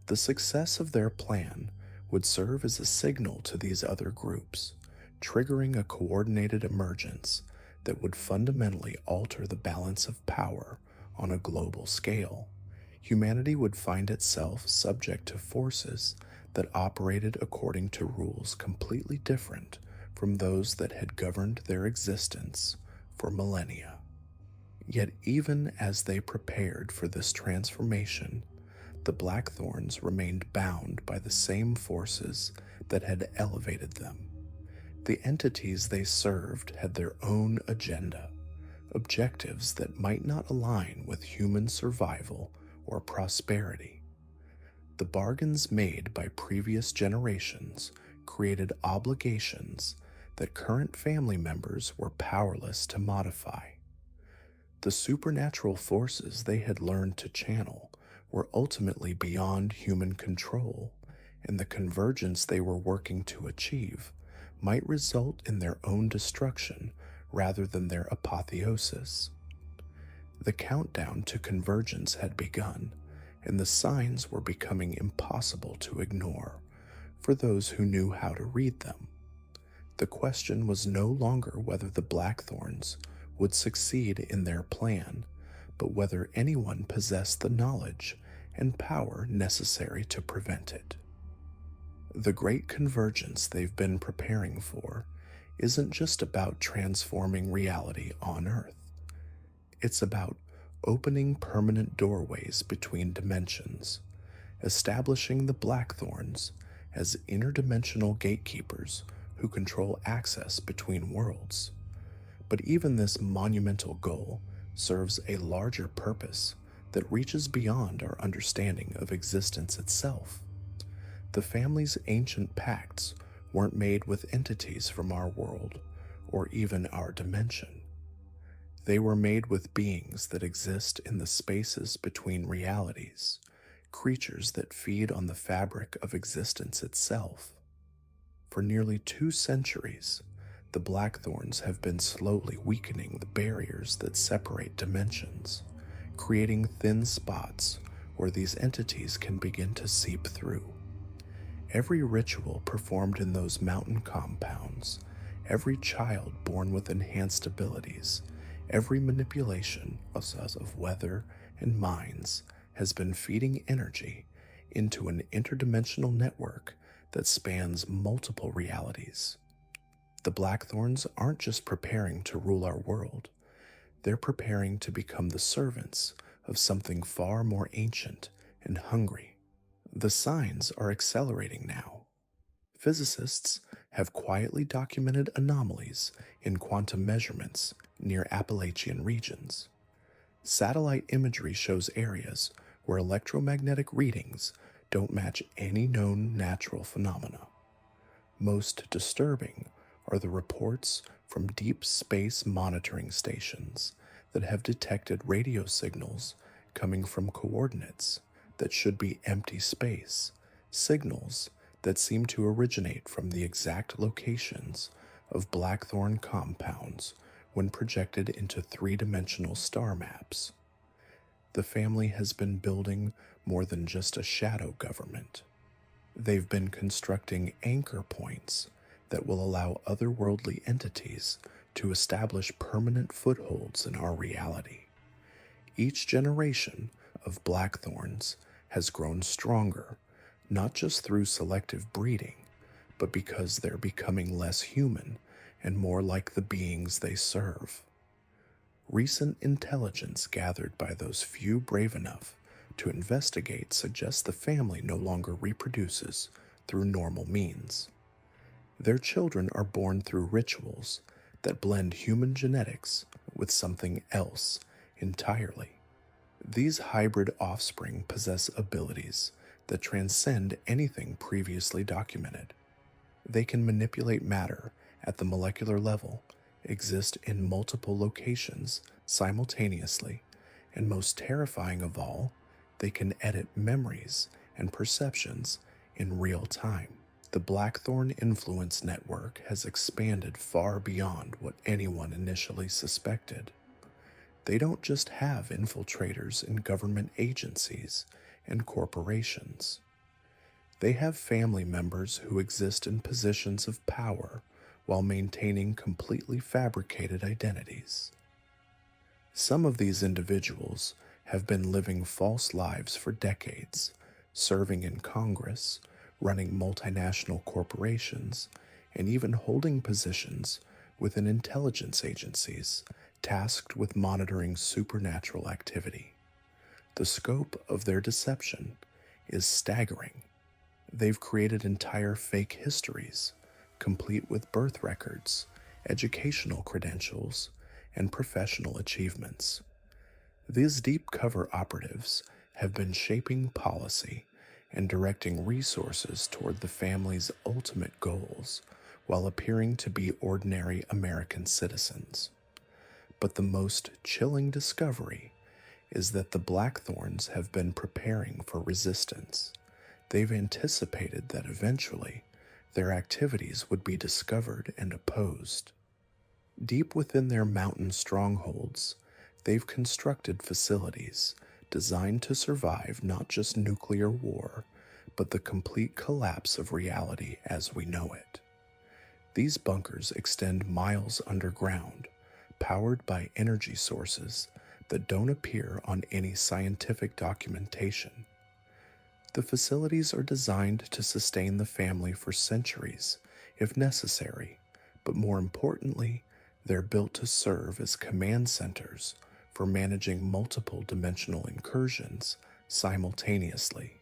The success of their plan would serve as a signal to these other groups, triggering a coordinated emergence that would fundamentally alter the balance of power on a global scale. Humanity would find itself subject to forces that operated according to rules completely different from those that had governed their existence for millennia. Yet even as they prepared for this transformation, the Blackthorns remained bound by the same forces that had elevated them. The entities they served had their own agenda, objectives that might not align with human survival or prosperity. The bargains made by previous generations created obligations that current family members were powerless to modify. The supernatural forces they had learned to channel were ultimately beyond human control, and the convergence they were working to achieve might result in their own destruction rather than their apotheosis. The countdown to convergence had begun, and the signs were becoming impossible to ignore for those who knew how to read them. The question was no longer whether the Blackthorns would succeed in their plan, but whether anyone possessed the knowledge and power necessary to prevent it. The great convergence they've been preparing for isn't just about transforming reality on Earth. It's about opening permanent doorways between dimensions, establishing the Blackthorns as interdimensional gatekeepers who control access between worlds. But even this monumental goal serves a larger purpose that reaches beyond our understanding of existence itself. The family's ancient pacts weren't made with entities from our world or even our dimension. They were made with beings that exist in the spaces between realities, creatures that feed on the fabric of existence itself. For nearly 2 centuries, the Blackthorns have been slowly weakening the barriers that separate dimensions, creating thin spots where these entities can begin to seep through. Every ritual performed in those mountain compounds, every child born with enhanced abilities, every manipulation of weather and minds has been feeding energy into an interdimensional network that spans multiple realities. The Blackthorns aren't just preparing to rule our world, they're preparing to become the servants of something far more ancient and hungry. The signs are accelerating now. Physicists have quietly documented anomalies in quantum measurements near Appalachian regions. Satellite imagery shows areas where electromagnetic readings don't match any known natural phenomena. Most disturbing are the reports from deep space monitoring stations that have detected radio signals coming from coordinates that should be empty space, signals that seem to originate from the exact locations of Blackthorn compounds when projected into 3-dimensional star maps. The family has been building more than just a shadow government. They've been constructing anchor points that will allow otherworldly entities to establish permanent footholds in our reality. Each generation of Blackthorns has grown stronger, not just through selective breeding, but because they're becoming less human and more like the beings they serve. Recent intelligence gathered by those few brave enough to investigate suggests the family no longer reproduces through normal means. Their children are born through rituals that blend human genetics with something else entirely. These hybrid offspring possess abilities that transcend anything previously documented. They can manipulate matter at the molecular level, exist in multiple locations simultaneously, and most terrifying of all, they can edit memories and perceptions in real time. The Blackthorn influence network has expanded far beyond what anyone initially suspected. They don't just have infiltrators in government agencies and corporations. They have family members who exist in positions of power while maintaining completely fabricated identities. Some of these individuals have been living false lives for decades, serving in Congress, running multinational corporations, and even holding positions within intelligence agencies tasked with monitoring supernatural activity. The scope of their deception is staggering. They've created entire fake histories, complete with birth records, educational credentials, and professional achievements. These deep cover operatives have been shaping policy and directing resources toward the family's ultimate goals while appearing to be ordinary American citizens. But the most chilling discovery is that the Blackthorns have been preparing for resistance. They've anticipated that eventually their activities would be discovered and opposed. Deep within their mountain strongholds, They've constructed facilities designed to survive not just nuclear war, but the complete collapse of reality as we know it. These bunkers extend miles underground, powered by energy sources that don't appear on any scientific documentation. The facilities are designed to sustain the family for centuries, if necessary, but more importantly, they're built to serve as command centers for managing multiple dimensional incursions simultaneously.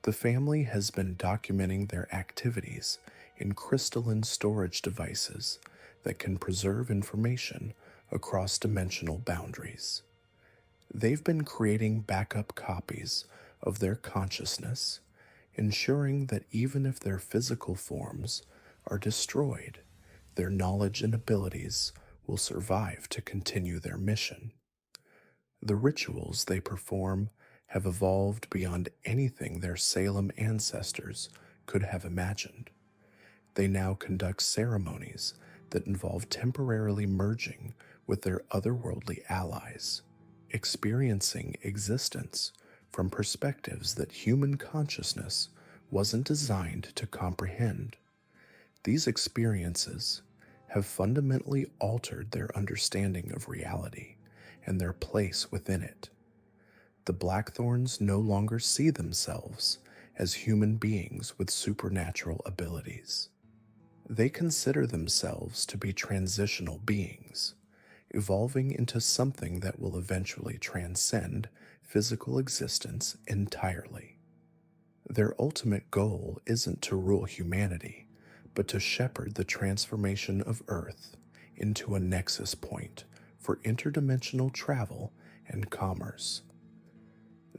The family has been documenting their activities in crystalline storage devices that can preserve information across dimensional boundaries. They've been creating backup copies of their consciousness, ensuring that even if their physical forms are destroyed, their knowledge and abilities will survive to continue their mission. The rituals they perform have evolved beyond anything their Salem ancestors could have imagined. They now conduct ceremonies that involve temporarily merging with their otherworldly allies, experiencing existence from perspectives that human consciousness wasn't designed to comprehend. These experiences have fundamentally altered their understanding of reality and their place within it. The Blackthorns no longer see themselves as human beings with supernatural abilities. They consider themselves to be transitional beings, evolving into something that will eventually transcend physical existence entirely. Their ultimate goal isn't to rule humanity, but to shepherd the transformation of Earth into a nexus point for interdimensional travel and commerce.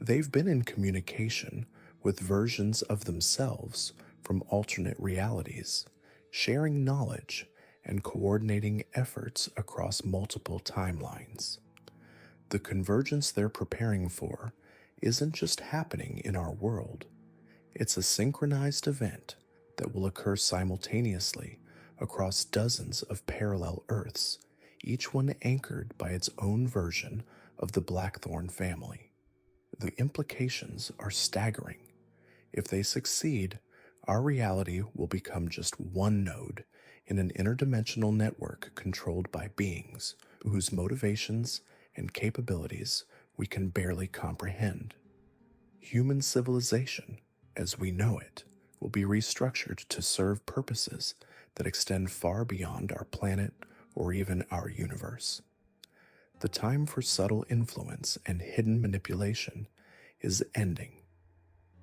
They've been in communication with versions of themselves from alternate realities, sharing knowledge and coordinating efforts across multiple timelines. The convergence they're preparing for isn't just happening in our world, it's a synchronized event that will occur simultaneously across dozens of parallel Earths, each one anchored by its own version of the Blackthorn family. The implications are staggering. If they succeed, our reality will become just one node in an interdimensional network controlled by beings whose motivations and capabilities we can barely comprehend. Human civilization, as we know it, will be restructured to serve purposes that extend far beyond our planet or even our universe. The time for subtle influence and hidden manipulation is ending.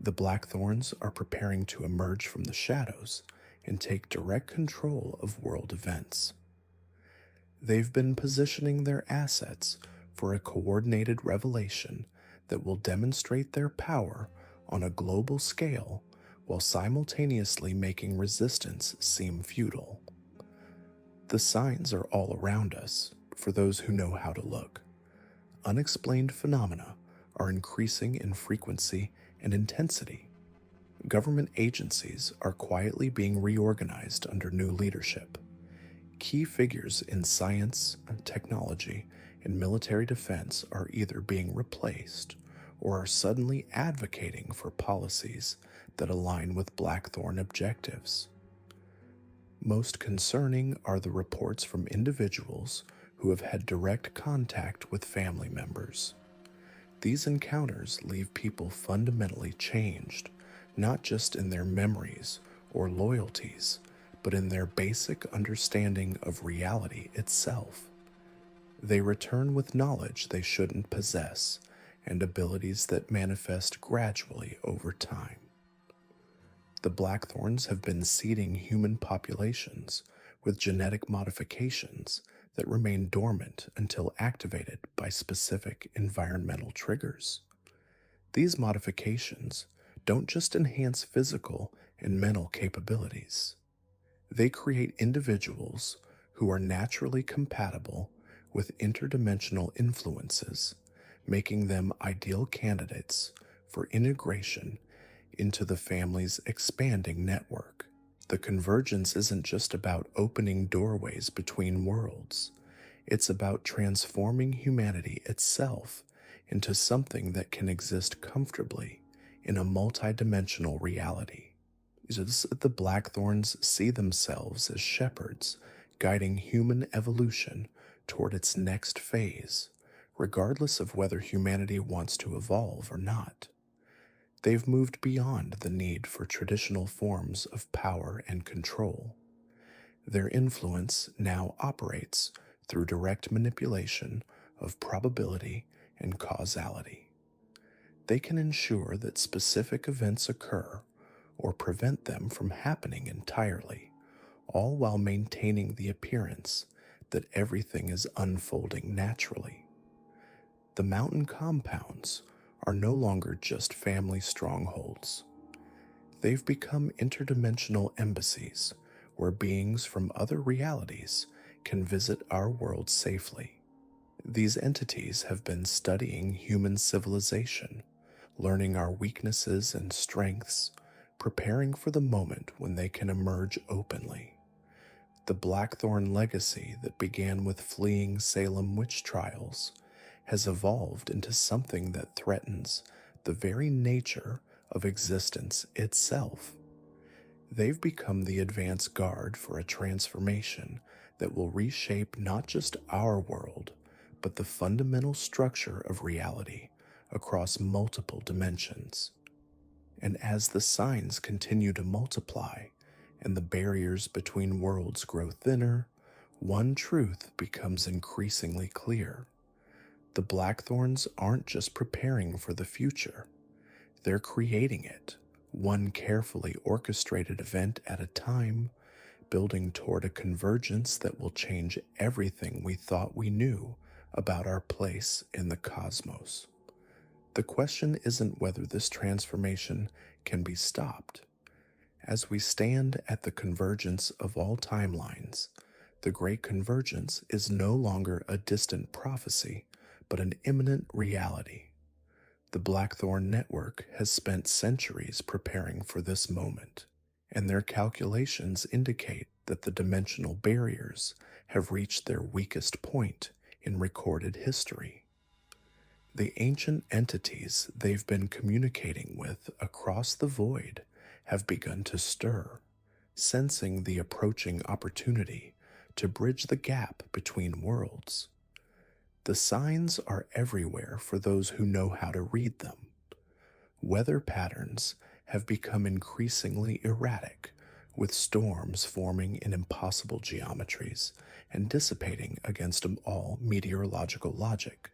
The Blackthorns are preparing to emerge from the shadows and take direct control of world events. They've been positioning their assets for a coordinated revelation that will demonstrate their power on a global scale while simultaneously making resistance seem futile. The signs are all around us for those who know how to look. Unexplained phenomena are increasing in frequency and intensity. Government agencies are quietly being reorganized under new leadership. Key figures in science, technology, and military defense are either being replaced or are suddenly advocating for policies that align with Blackthorn objectives. Most concerning are the reports from individuals who have had direct contact with family members. These encounters leave people fundamentally changed, not just in their memories or loyalties, but in their basic understanding of reality itself. They return with knowledge they shouldn't possess and abilities that manifest gradually over time. The Blackthorns have been seeding human populations with genetic modifications that remain dormant until activated by specific environmental triggers. These modifications don't just enhance physical and mental capabilities. They create individuals who are naturally compatible with interdimensional influences, making them ideal candidates for integration into the family's expanding network. The convergence isn't just about opening doorways between worlds. It's about transforming humanity itself into something that can exist comfortably in a multidimensional reality. The Blackthorns see themselves as shepherds guiding human evolution toward its next phase, regardless of whether humanity wants to evolve or not. They've moved beyond the need for traditional forms of power and control. Their influence now operates through direct manipulation of probability and causality. They can ensure that specific events occur or prevent them from happening entirely, all while maintaining the appearance that everything is unfolding naturally. The mountain compounds are no longer just family strongholds. They've become interdimensional embassies where beings from other realities can visit our world safely. These entities have been studying human civilization, learning our weaknesses and strengths, preparing for the moment when they can emerge openly. The Blackthorn legacy that began with fleeing Salem witch trials has evolved into something that threatens the very nature of existence itself. They've become the advance guard for a transformation that will reshape not just our world, but the fundamental structure of reality across multiple dimensions. And as the signs continue to multiply and the barriers between worlds grow thinner, one truth becomes increasingly clear. The Blackthorns aren't just preparing for the future, they're creating it, one carefully orchestrated event at a time, building toward a convergence that will change everything we thought we knew about our place in the cosmos. The question isn't whether this transformation can be stopped. As we stand at the convergence of all timelines, the Great Convergence is no longer a distant prophecy, but an imminent reality. The Blackthorn Network has spent centuries preparing for this moment, and their calculations indicate that the dimensional barriers have reached their weakest point in recorded history. The ancient entities they've been communicating with across the void have begun to stir, sensing the approaching opportunity to bridge the gap between worlds. The signs are everywhere for those who know how to read them. Weather patterns have become increasingly erratic, with storms forming in impossible geometries and dissipating against all meteorological logic.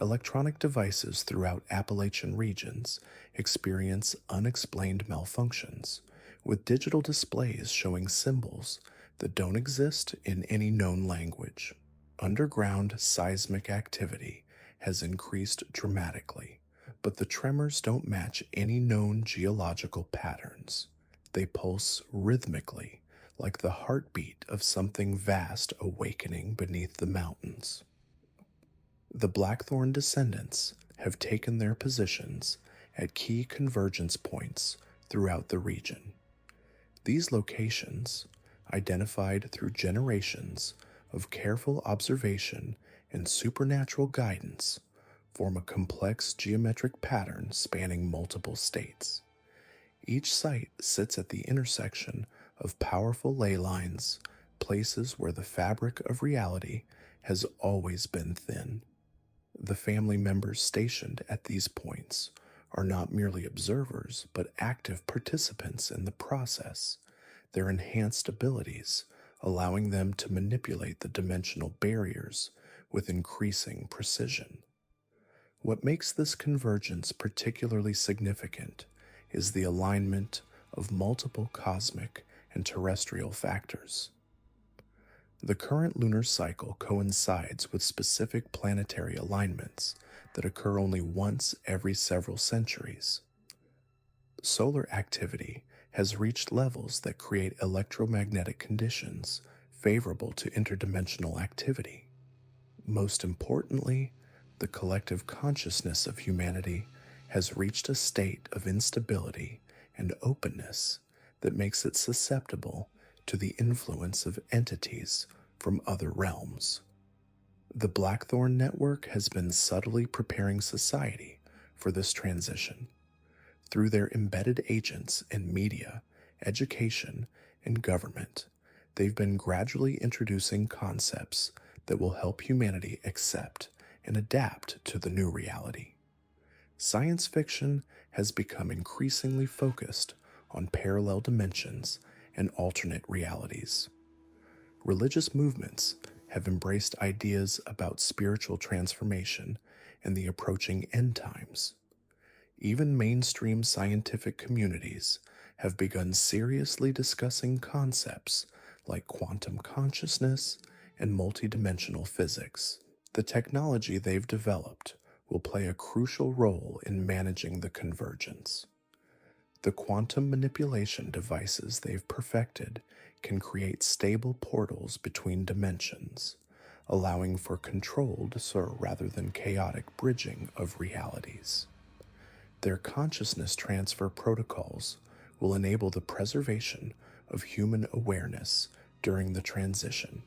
Electronic devices throughout Appalachian regions experience unexplained malfunctions, with digital displays showing symbols that don't exist in any known language. Underground seismic activity has increased dramatically, but the tremors don't match any known geological patterns. They pulse rhythmically, like the heartbeat of something vast awakening beneath the mountains. The Blackthorn descendants have taken their positions at key convergence points throughout the region. These locations, identified through generations of careful observation and supernatural guidance, form a complex geometric pattern spanning multiple states. Each site sits at the intersection of powerful ley lines, places where the fabric of reality has always been thin. The family members stationed at these points are not merely observers, but active participants in the process, their enhanced abilities allowing them to manipulate the dimensional barriers with increasing precision. What makes this convergence particularly significant is the alignment of multiple cosmic and terrestrial factors. The current lunar cycle coincides with specific planetary alignments that occur only once every several centuries. Solar activity has reached levels that create electromagnetic conditions favorable to interdimensional activity. Most importantly, the collective consciousness of humanity has reached a state of instability and openness that makes it susceptible to the influence of entities from other realms. The Blackthorn network has been subtly preparing society for this transition. Through their embedded agents in media, education, and government, they've been gradually introducing concepts that will help humanity accept and adapt to the new reality. Science fiction has become increasingly focused on parallel dimensions and alternate realities. Religious movements have embraced ideas about spiritual transformation and the approaching end times. Even mainstream scientific communities have begun seriously discussing concepts like quantum consciousness and multidimensional physics. The technology they've developed will play a crucial role in managing the convergence. The quantum manipulation devices they've perfected can create stable portals between dimensions, allowing for controlled rather than chaotic bridging of realities. Their consciousness transfer protocols will enable the preservation of human awareness during the transition,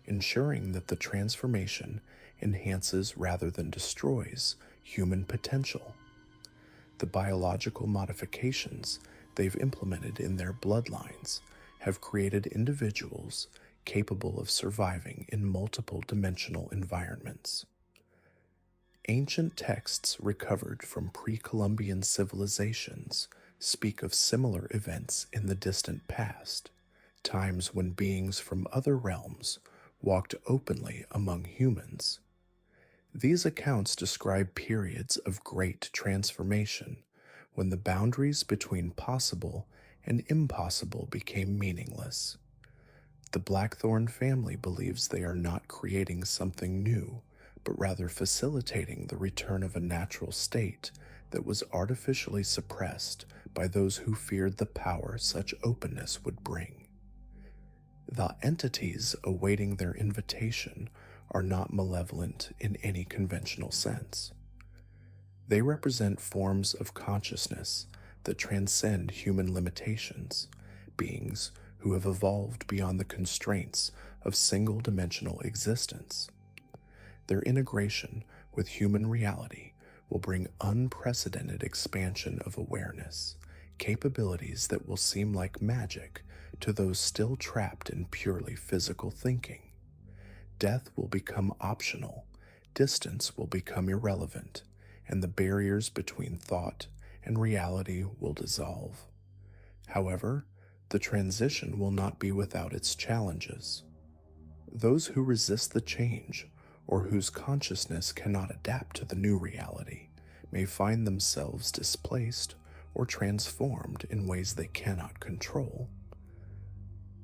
ensuring that the transformation enhances rather than destroys human potential. The biological modifications they've implemented in their bloodlines have created individuals capable of surviving in multiple dimensional environments. Ancient texts recovered from pre-Columbian civilizations speak of similar events in the distant past, times when beings from other realms walked openly among humans. These accounts describe periods of great transformation when the boundaries between possible and impossible became meaningless. The Blackthorn family believes they are not creating something new, but rather facilitating the return of a natural state that was artificially suppressed by those who feared the power such openness would bring. The entities awaiting their invitation are not malevolent in any conventional sense. They represent forms of consciousness that transcend human limitations, beings who have evolved beyond the constraints of single-dimensional existence. Their integration with human reality will bring unprecedented expansion of awareness, capabilities that will seem like magic to those still trapped in purely physical thinking. Death will become optional, distance will become irrelevant, and the barriers between thought and reality will dissolve. However, the transition will not be without its challenges. Those who resist the change, or whose consciousness cannot adapt to the new reality, may find themselves displaced or transformed in ways they cannot control.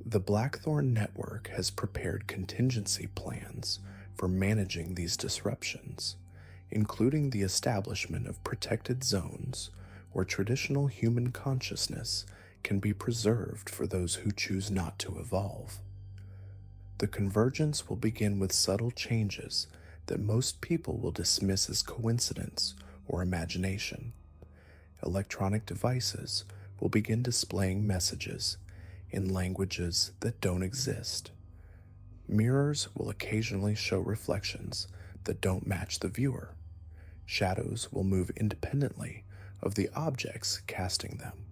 The Blackthorn network has prepared contingency plans for managing these disruptions, including the establishment of protected zones where traditional human consciousness can be preserved for those who choose not to evolve. The convergence will begin with subtle changes that most people will dismiss as coincidence or imagination. Electronic devices will begin displaying messages in languages that don't exist. Mirrors will occasionally show reflections that don't match the viewer. Shadows will move independently of the objects casting them.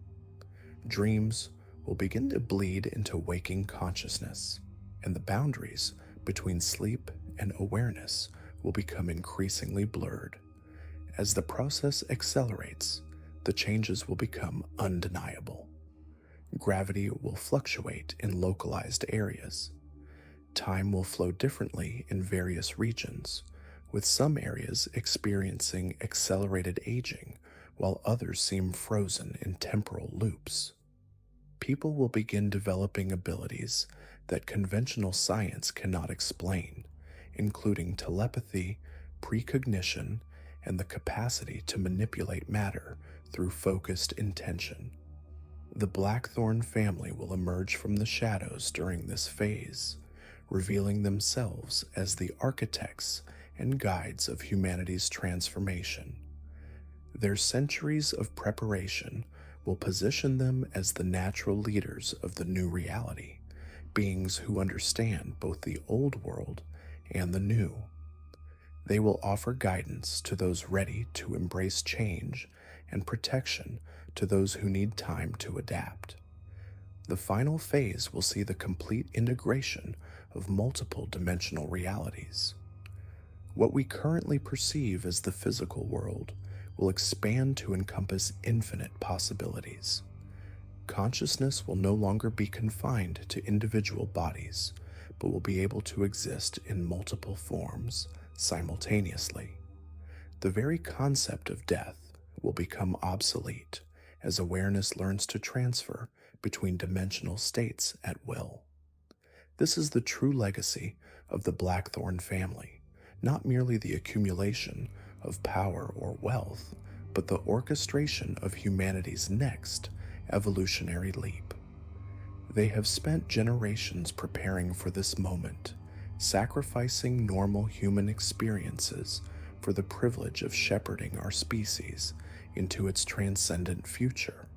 Dreams will begin to bleed into waking consciousness, and the boundaries between sleep and awareness will become increasingly blurred. As the process accelerates, the changes will become undeniable. Gravity will fluctuate in localized areas. Time will flow differently in various regions, with some areas experiencing accelerated aging while others seem frozen in temporal loops. People will begin developing abilities that conventional science cannot explain, including telepathy, precognition, and the capacity to manipulate matter through focused intention. The Blackthorn family will emerge from the shadows during this phase, revealing themselves as the architects and guides of humanity's transformation. Their centuries of preparation will position them as the natural leaders of the new reality, beings who understand both the old world and the new. They will offer guidance to those ready to embrace change and protection to those who need time to adapt. The final phase will see the complete integration of multiple dimensional realities. What we currently perceive as the physical world will expand to encompass infinite possibilities. Consciousness will no longer be confined to individual bodies, but will be able to exist in multiple forms simultaneously. The very concept of death will become obsolete as awareness learns to transfer between dimensional states at will. This is the true legacy of the Blackthorn family, not merely the accumulation of power or wealth, but the orchestration of humanity's next evolutionary leap. They have spent generations preparing for this moment, sacrificing normal human experiences for the privilege of shepherding our species into its transcendent future.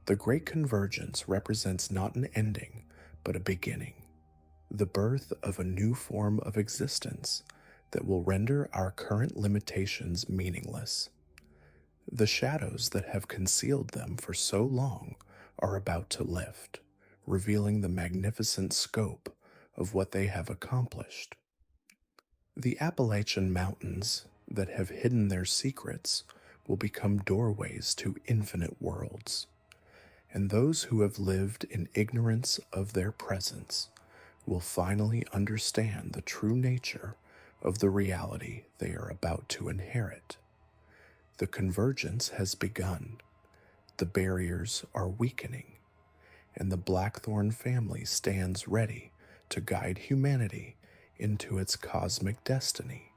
The Great Convergence represents not an ending, but a beginning, the birth of a new form of existence that will render our current limitations meaningless. The shadows that have concealed them for so long are about to lift, revealing the magnificent scope of what they have accomplished. The Appalachian mountains that have hidden their secrets will become doorways to infinite worlds, and those who have lived in ignorance of their presence will finally understand the true nature of the reality they are about to inherit. The convergence has begun, the barriers are weakening, and the Blackthorn family stands ready to guide humanity into its cosmic destiny.